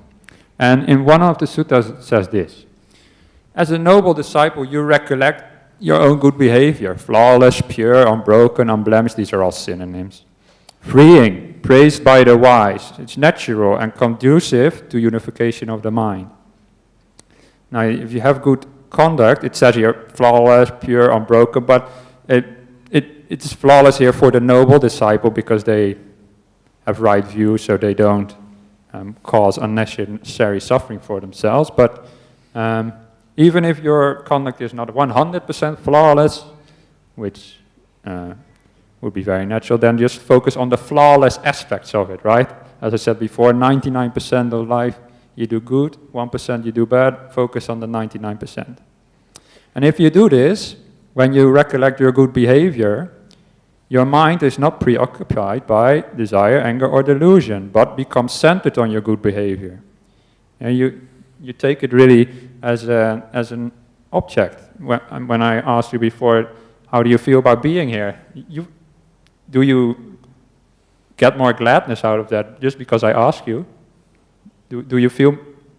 B: And in one of the suttas it says this: as a noble disciple, you recollect your own good behavior, flawless, pure, unbroken, unblemished. These are all synonyms. Freeing, praised by the wise. It's natural and conducive to unification of the mind. Now, if you have good conduct, it says here flawless, pure, unbroken, but it's flawless here for the noble disciple because they have right view so they don't cause unnecessary suffering for themselves. But even if your conduct is not 100% flawless, which would be very natural, then just focus on the flawless aspects of it, right? As I said before, 99% of life you do good, 1% you do bad, focus on the 99%. And if you do this, when you recollect your good behavior, your mind is not preoccupied by desire, anger, or delusion, but becomes centered on your good behavior. And you take it really as an object. When I asked you before, how do you feel about being here? Do you get more gladness out of that just because I ask you? Do you feel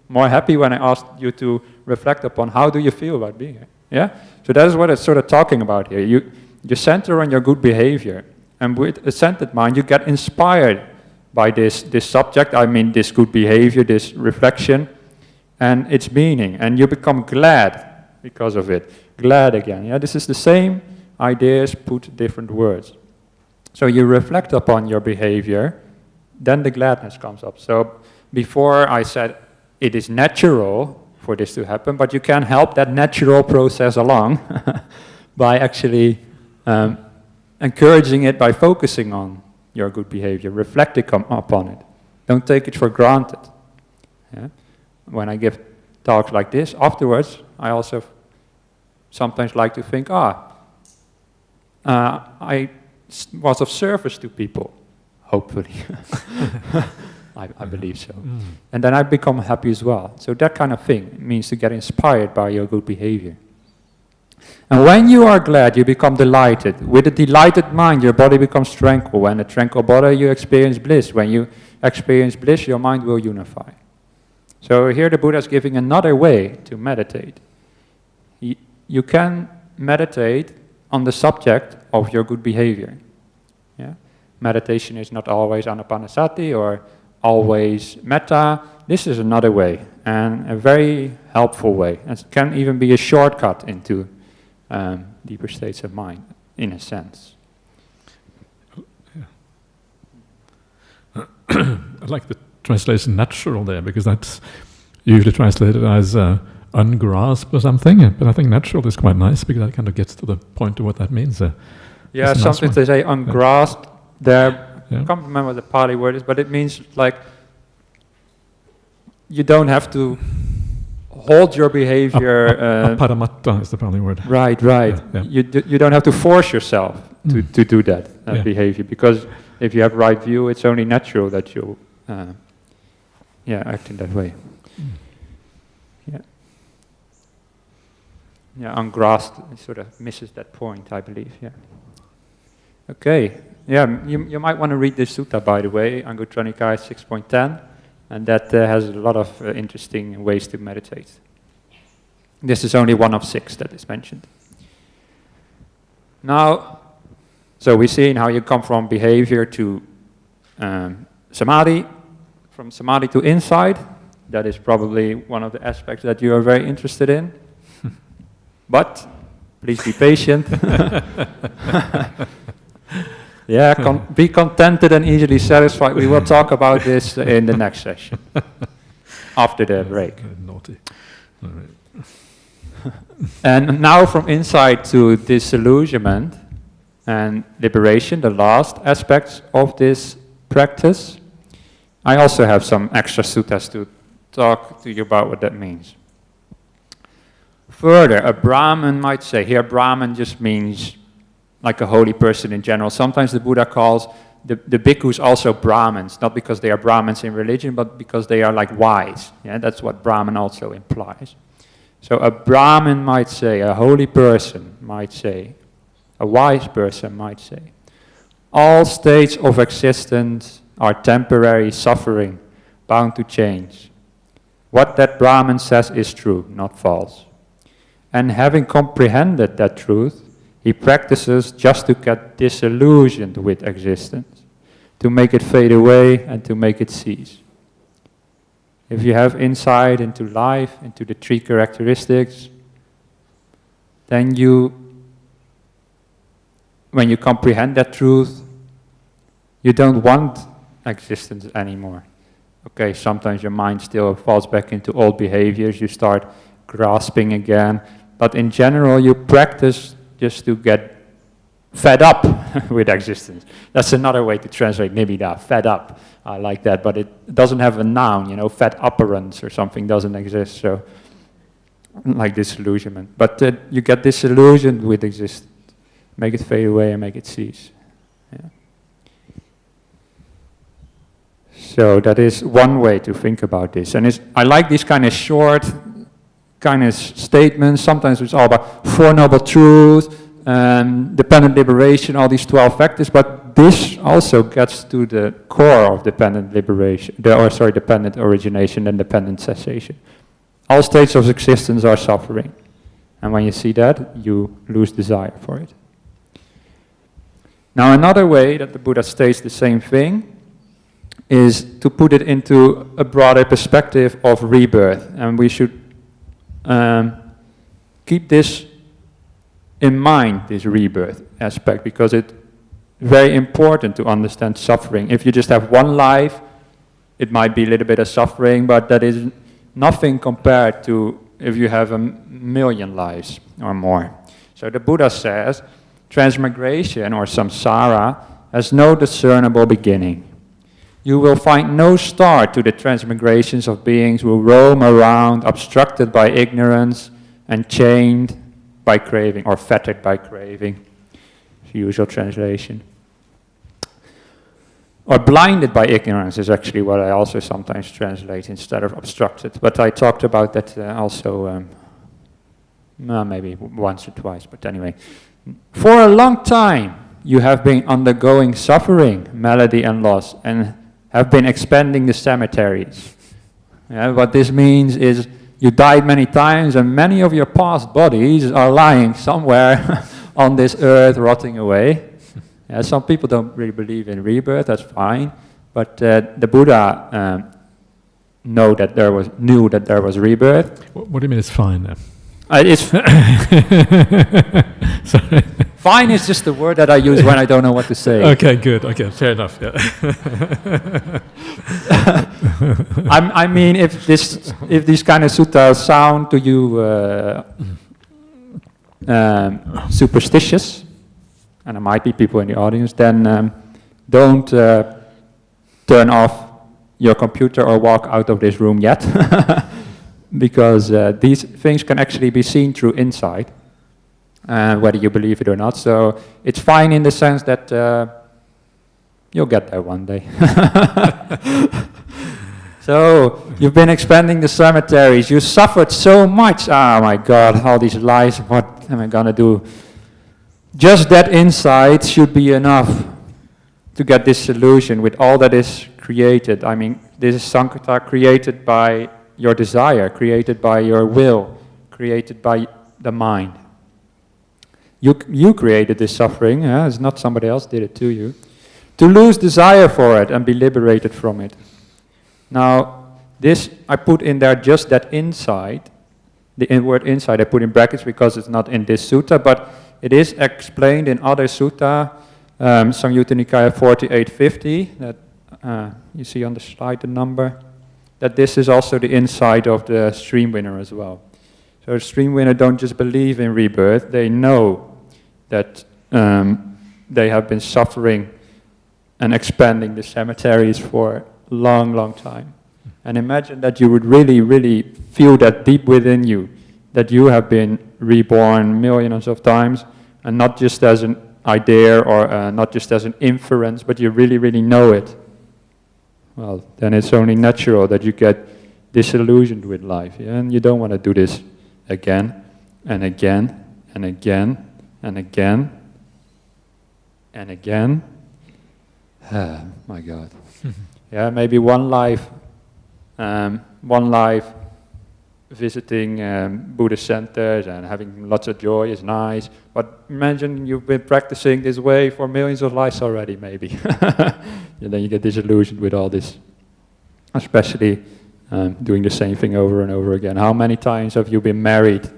B: more happy when I asked you to reflect upon how do you feel about being here? Yeah? So that is what it's sort of talking about here. You center on your good behavior, and with a centered mind you get inspired by this subject, I mean this good behavior, this reflection, and its meaning, and you become glad because of it. Glad again. Yeah? This is the same ideas put different words. So you reflect upon your behavior, then the gladness comes up. So before I said it is natural for this to happen, but you can help that natural process along by actually encouraging it by focusing on your good behavior, reflecting upon it. Don't take it for granted. Yeah? When I give talks like this, afterwards, I also sometimes like to think, I was of service to people, hopefully. I believe so. And then I become happy as well. So that kind of thing means to get inspired by your good behavior. And when you are glad, you become delighted. With a delighted mind, your body becomes tranquil. When a tranquil body, you experience bliss. When you experience bliss, your mind will unify. So here the Buddha is giving another way to meditate. You can meditate on the subject of your good behavior. Yeah? Meditation is not always anapanasati or always metta. This is another way, and a very helpful way. It can even be a shortcut into deeper states of mind, in a sense.
A: I like the translation natural there, because that's usually translated as ungrasped or something, but I think natural is quite nice because that kind of gets to the point of what that means.
B: Yeah, sometimes they say ungrasped there. Yeah. I can't remember what the Pali word is, but it means like you don't have to hold your behavior.
A: Aparamatta is the Pali word.
B: Right. Yeah. You don't have to force yourself to do that behavior, because if you have right view, it's only natural that you act in that way. Yeah, ungrasped sort of misses that point, I believe. Yeah. Okay. Yeah, you might want to read this sutta, by the way, Anguttara Nikaya 6.10, and that has a lot of interesting ways to meditate. This is only one of 6 that is mentioned. Now, so we've seen how you come from behavior to samadhi, from samadhi to insight. That is probably one of the aspects that you are very interested in. But please be patient. Be contented and easily satisfied. We will talk about this in the next session, after the break.
A: Naughty. All right.
B: And now from insight to disillusionment and liberation, the last aspects of this practice, I also have some extra suttas to talk to you about what that means. Further, a Brahmin might say, here Brahmin just means like a holy person in general. Sometimes the Buddha calls the bhikkhus also Brahmins, not because they are Brahmins in religion, but because they are like wise. Yeah, that's what Brahmin also implies. So a Brahmin might say, a holy person might say, a wise person might say, all states of existence are temporary suffering, bound to change. What that Brahmin says is true, not false. And having comprehended that truth, he practices just to get disillusioned with existence, to make it fade away and to make it cease. If you have insight into life, into the 3 characteristics, then when you comprehend that truth, you don't want existence anymore. Okay, sometimes your mind still falls back into old behaviors, you start grasping again, but in general you practice just to get fed up with existence. That's another way to translate nibbida, fed up. I like that, but it doesn't have a noun, you know, fed upperance or something doesn't exist, so like disillusionment. But you get disillusioned with existence. Make it fade away and make it cease. Yeah. So that is one way to think about this. And I like these kind of short kind of statements. Sometimes it's all about Four Noble Truths, dependent liberation, all these 12 factors, but this also gets to the core of dependent liberation, dependent origination and dependent cessation. All states of existence are suffering. And when you see that, you lose desire for it. Now another way that the Buddha states the same thing is to put it into a broader perspective of rebirth. And we should keep this in mind, this rebirth aspect, because it's very important to understand suffering. If you just have one life, it might be a little bit of suffering, but that is nothing compared to if you have 1,000,000 lives or more. So the Buddha says, transmigration or samsara has no discernible beginning. You will find no start to the transmigrations of beings who roam around obstructed by ignorance and chained by craving or fettered by craving. It's the usual translation. Or blinded by ignorance is actually what I also sometimes translate instead of obstructed. But I talked about that also maybe once or twice, but anyway. For a long time, you have been undergoing suffering, malady and loss, and have been expanding the cemeteries. Yeah, what this means is you died many times, and many of your past bodies are lying somewhere on this earth, rotting away. Yeah, some people don't really believe in rebirth, that's fine, but the Buddha knew that there was rebirth.
A: What do you mean it's fine?
B: It's
A: Sorry.
B: Fine is just the word that I use when I don't know what to say.
A: Okay, good. Okay, fair enough. Yeah.
B: I mean, if these kind of suttas sound to you superstitious, and there might be people in the audience, then don't turn off your computer or walk out of this room yet, because these things can actually be seen through insight, whether you believe it or not. So it's fine in the sense that you'll get there one day. So you've been expanding the cemeteries. You suffered so much. Oh my God, all these lies. What am I gonna do? Just that insight should be enough to get this solution with all that is created. I mean, this is Sankata created by your desire, created by your will, created by the mind. You created this suffering, it's not somebody else did it to you. To lose desire for it and be liberated from it. Now, this I put in there just that insight. The word insight I put in brackets because it's not in this sutta, but it is explained in other sutta, Samyutta Nikaya 4850, that you see on the slide the number, that this is also the insight of the stream winner as well. So the stream winner don't just believe in rebirth, they know that they have been suffering and expanding the cemeteries for a long, long time. And imagine that you would really, really feel that deep within you, that you have been reborn millions of times, and not just as an idea or not just as an inference, but you really, really know it. Well, then it's only natural that you get disillusioned with life, yeah? And you don't want to do this again, and again, and again, and again, and again. My God. Yeah, maybe one life visiting Buddhist centers and having lots of joy is nice, but imagine you've been practicing this way for millions of lives already, maybe. And then you get disillusioned with all this, especially doing the same thing over and over again. How many times have you been married?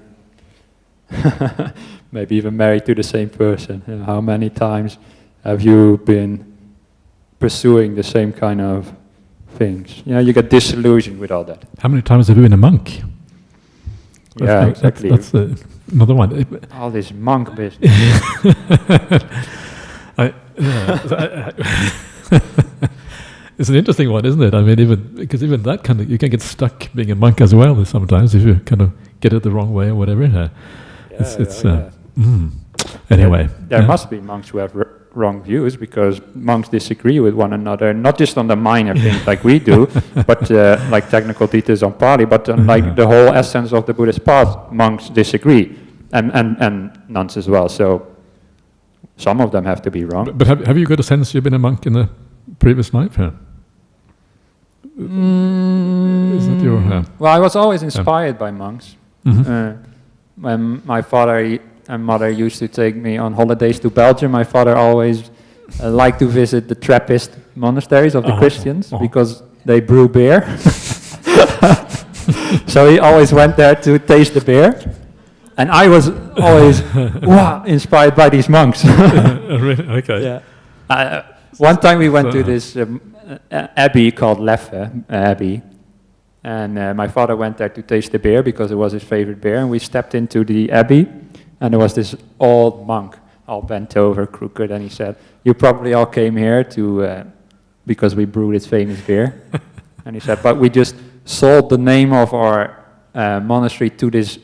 B: Maybe even married to the same person. How many times have you been pursuing the same kind of things. You get disillusioned with all that.
A: How many times have you been a monk?
B: Exactly.
A: That's another one.
B: All this monk business.
A: It's an interesting one, isn't it? I mean, even that kind of, you can get stuck being a monk as well sometimes if you kind of get it the wrong way or whatever. Anyway.
B: There must be monks who have wrong views, because monks disagree with one another, not just on the minor things like we do, but like technical details on Pali, but on like the whole essence of the Buddhist path, monks disagree, and nuns as well. So some of them have to be wrong.
A: But have you got a sense you've been a monk in a previous life? Is that your...
B: Well, I was always inspired by monks. When my father and mother used to take me on holidays to Belgium, my father always liked to visit the Trappist monasteries of the Christians, because they brew beer. So he always went there to taste the beer. And I was always inspired by these monks.
A: Really? Okay.
B: Yeah. One time we went to this abbey called Leffe Abbey, and my father went there to taste the beer because it was his favorite beer, and we stepped into the abbey, and there was this old monk, all bent over, crooked, and he said, "You probably all came here to because we brewed this famous beer." And he said, "But we just sold the name of our monastery to this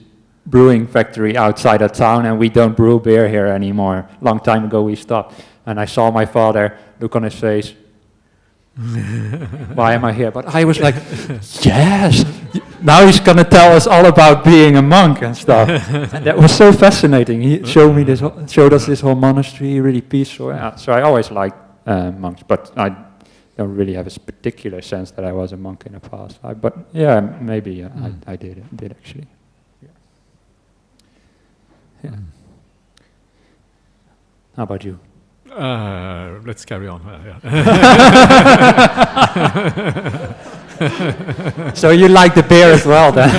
B: brewing factory outside of town, and we don't brew beer here anymore. Long time ago we stopped." And I saw my father look on his face. Why am I here? But I was like, yes, now he's going to tell us all about being a monk and stuff. And that was so fascinating. He showed us this whole monastery, really peaceful. Yeah. So I always liked monks, but I don't really have a particular sense that I was a monk in the past. But yeah, maybe I did actually. Yeah. How about you?
A: Let's carry on.
B: So you like the beer as well, then?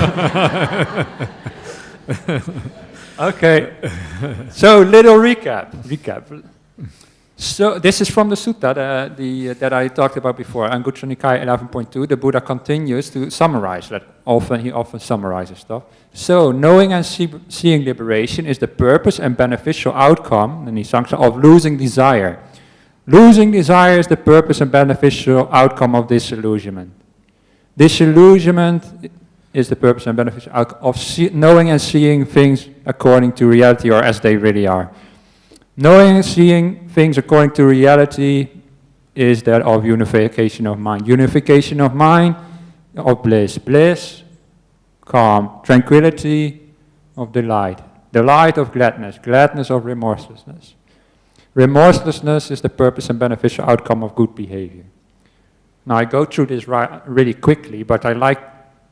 B: Okay. So little recap. So this is from the sutta that I talked about before, Anguttara Nikaya 11.2. The Buddha continues to summarize that. He often summarizes stuff. So knowing and seeing liberation is the purpose and beneficial outcome, the Nisangsa, of losing desire. Losing desire is the purpose and beneficial outcome of disillusionment. Disillusionment is the purpose and beneficial outcome of knowing and seeing things according to reality, or as they really are. Knowing and seeing things according to reality is that of unification of mind. Unification of mind, of bliss. Bliss, calm. Tranquility, of delight. Delight of gladness. Gladness of remorselessness. Remorselessness is the purpose and beneficial outcome of good behavior. Now I go through this really quickly, but I like,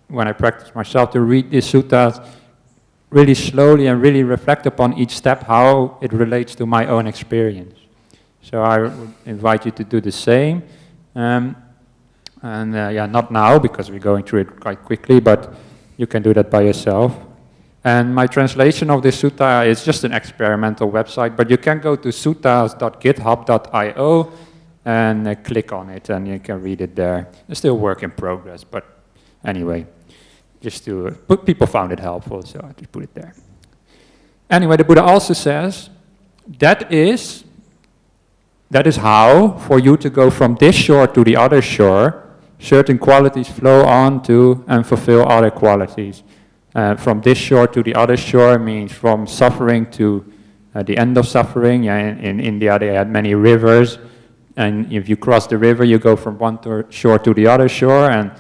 B: when I practice myself, to read these suttas really slowly and really reflect upon each step, how it relates to my own experience. So I would invite you to do the same. Not now, because we're going through it quite quickly, but you can do that by yourself. And my translation of this sutta is just an experimental website, but you can go to suttas.github.io and click on it, and you can read it there. It's still work in progress, but anyway. But people found it helpful, so I just put it there. Anyway, the Buddha also says, that is how, for you to go from this shore to the other shore, certain qualities flow on to and fulfill other qualities. From this shore to the other shore means from suffering to the end of suffering. In India they had many rivers, and if you cross the river you go from one shore to the other shore, and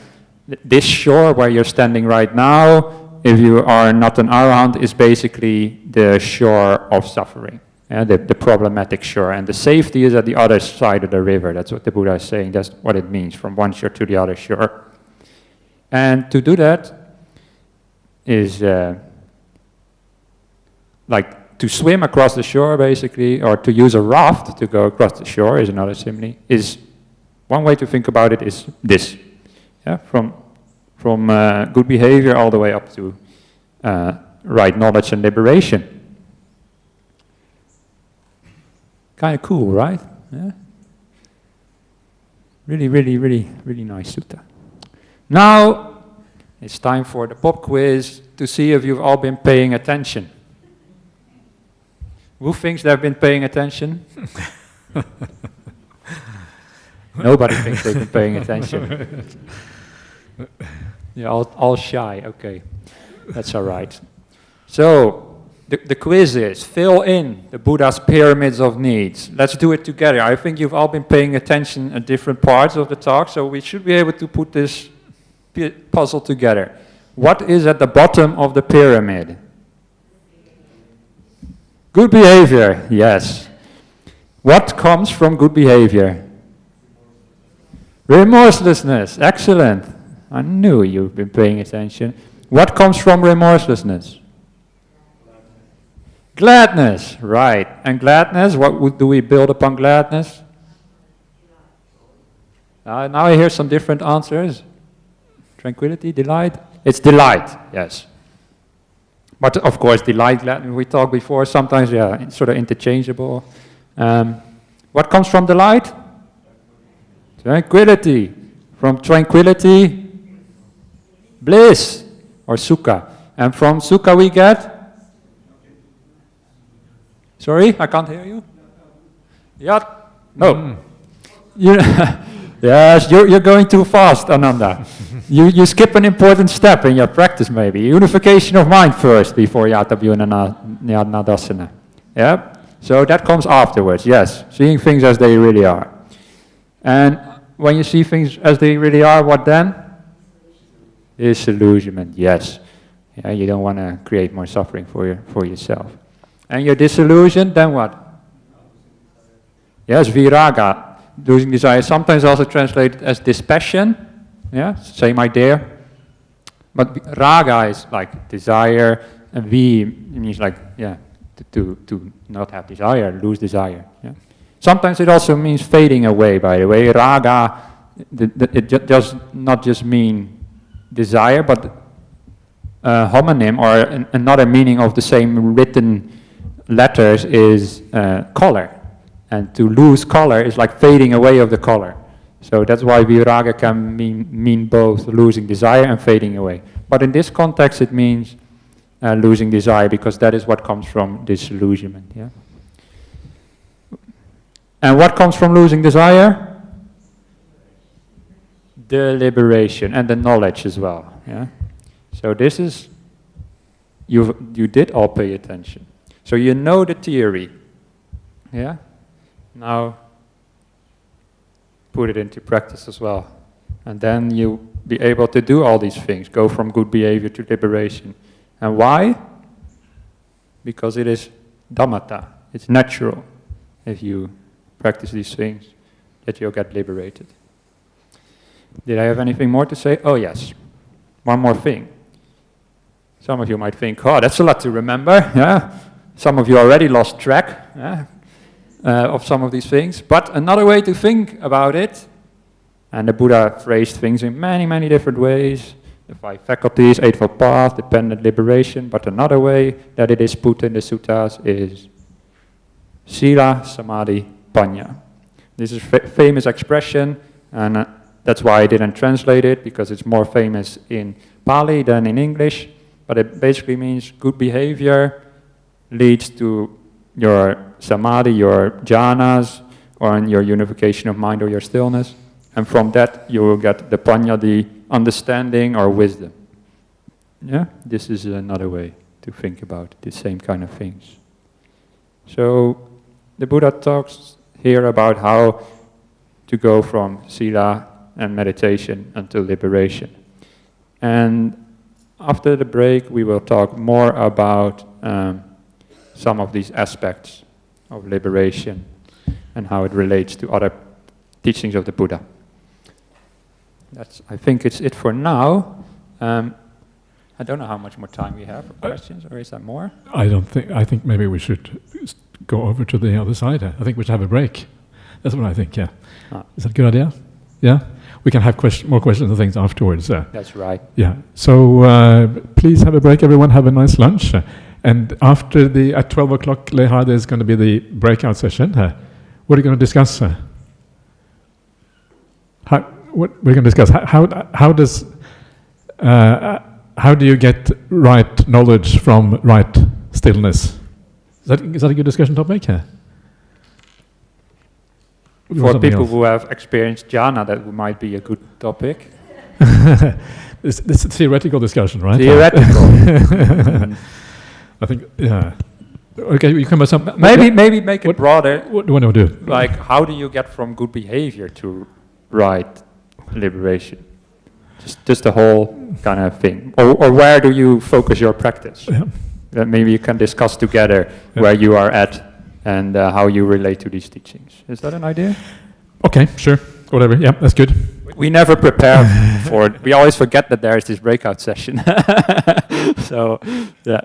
B: this shore where you're standing right now, if you are not an arahant, is basically the shore of suffering, the problematic shore. And the safety is at the other side of the river. That's what the Buddha is saying. That's what it means, from one shore to the other shore. And to do that is like to swim across the shore, basically, or to use a raft to go across the shore is another simile. One way to think about it is this. Yeah, from good behavior all the way up to right knowledge and liberation. Kind of cool, right? Yeah. Really, really, really, really nice sutta. Now, it's time for the pop quiz to see if you've all been paying attention. Who thinks they've been paying attention? Nobody thinks they've been paying attention. Yeah, all shy, okay. That's all right. So, the quiz is, fill in the Buddha's pyramids of needs. Let's do it together. I think you've all been paying attention at different parts of the talk, so we should be able to put this puzzle together. What is at the bottom of the pyramid? Good behavior, yes. What comes from good behavior? Remorselessness, excellent. I knew you've been paying attention. What comes from remorselessness? Gladness, right. And gladness, what do we build upon gladness? Now I hear some different answers. Tranquility, delight? It's delight, yes. But of course, delight, gladness, we talked before, sometimes, yeah, it's sort of interchangeable. What comes from delight? Tranquility. From tranquility, bliss, or sukha. And from sukha we get? Sorry, I can't hear you. Yeah. No. Yes, you're going too fast, Ananda. you skip an important step in your practice, maybe. Unification of mind first before Yata Nadasana. Yeah. So that comes afterwards. Yes, seeing things as they really are. And when you see things as they really are, what then? Disillusionment. Yes. Yeah, you don't want to create more suffering for yourself. And you're disillusioned, then what? Yes, viraga, losing desire, sometimes also translated as dispassion. Yeah, same idea. But raga is like desire, and vi means like, yeah, to not have desire, lose desire. Yeah. Sometimes it also means fading away, by the way. Raga, it does not just mean desire, but homonym, or another meaning of the same written letters is color, and to lose color is like fading away of the color. So that's why viraga can mean both losing desire and fading away. But in this context it means losing desire, because that is what comes from disillusionment. Yeah. And what comes from losing desire? The liberation and the knowledge as well. Yeah. So this is, you did all pay attention. So you know the theory, yeah? Now, put it into practice as well. And then you'll be able to do all these things, go from good behavior to liberation. And why? Because it is dhammata, it's natural, if you practice these things, that you'll get liberated. Did I have anything more to say? Oh yes, one more thing. Some of you might think, oh, that's a lot to remember, yeah? Some of you already lost track of some of these things. But another way to think about it, and the Buddha phrased things in many, many different ways. The 5 faculties, Eightfold Path, dependent liberation. But another way that it is put in the suttas is Sila, Samadhi, Panya. This is a famous expression, and that's why I didn't translate it, because it's more famous in Pali than in English. But it basically means good behavior leads to your samadhi, your jhanas, or your unification of mind or your stillness. And from that you will get the panya, the understanding or wisdom. Yeah, this is another way to think about the same kind of things. So the Buddha talks here about how to go from sila and meditation until liberation. And after the break we will talk more about some of these aspects of liberation and how it relates to other teachings of the Buddha. I think it's it for now. I don't know how much more time we have for questions, or is that more?
A: I think maybe we should go over to the other side. I think we should have a break. That's what I think, yeah. Is that a good idea? Yeah? We can have more questions and things afterwards.
B: That's right.
A: Yeah. So please have a break, everyone. Have a nice lunch. And after at 12 o'clock, Leha, there's going to be the breakout session. What are you going to discuss? What we're going to discuss. How do you get right knowledge from right stillness? Is that a good discussion topic? Yeah.
B: For people who have experienced jhana, that might be a good topic.
A: This is a theoretical discussion, right?
B: Theoretical.
A: I think, yeah. Okay, you come with some...
B: Maybe make it broader.
A: What do you want to do?
B: Like, how do you get from good behavior to right liberation? Just the whole kind of thing. Or where do you focus your practice?
A: Yeah.
B: That maybe you can discuss together where you are at and how you relate to these teachings. Is that an idea?
A: Okay, sure. Whatever. Yeah, that's good.
B: We never prepare for it. We always forget that there is this breakout session. So, yeah.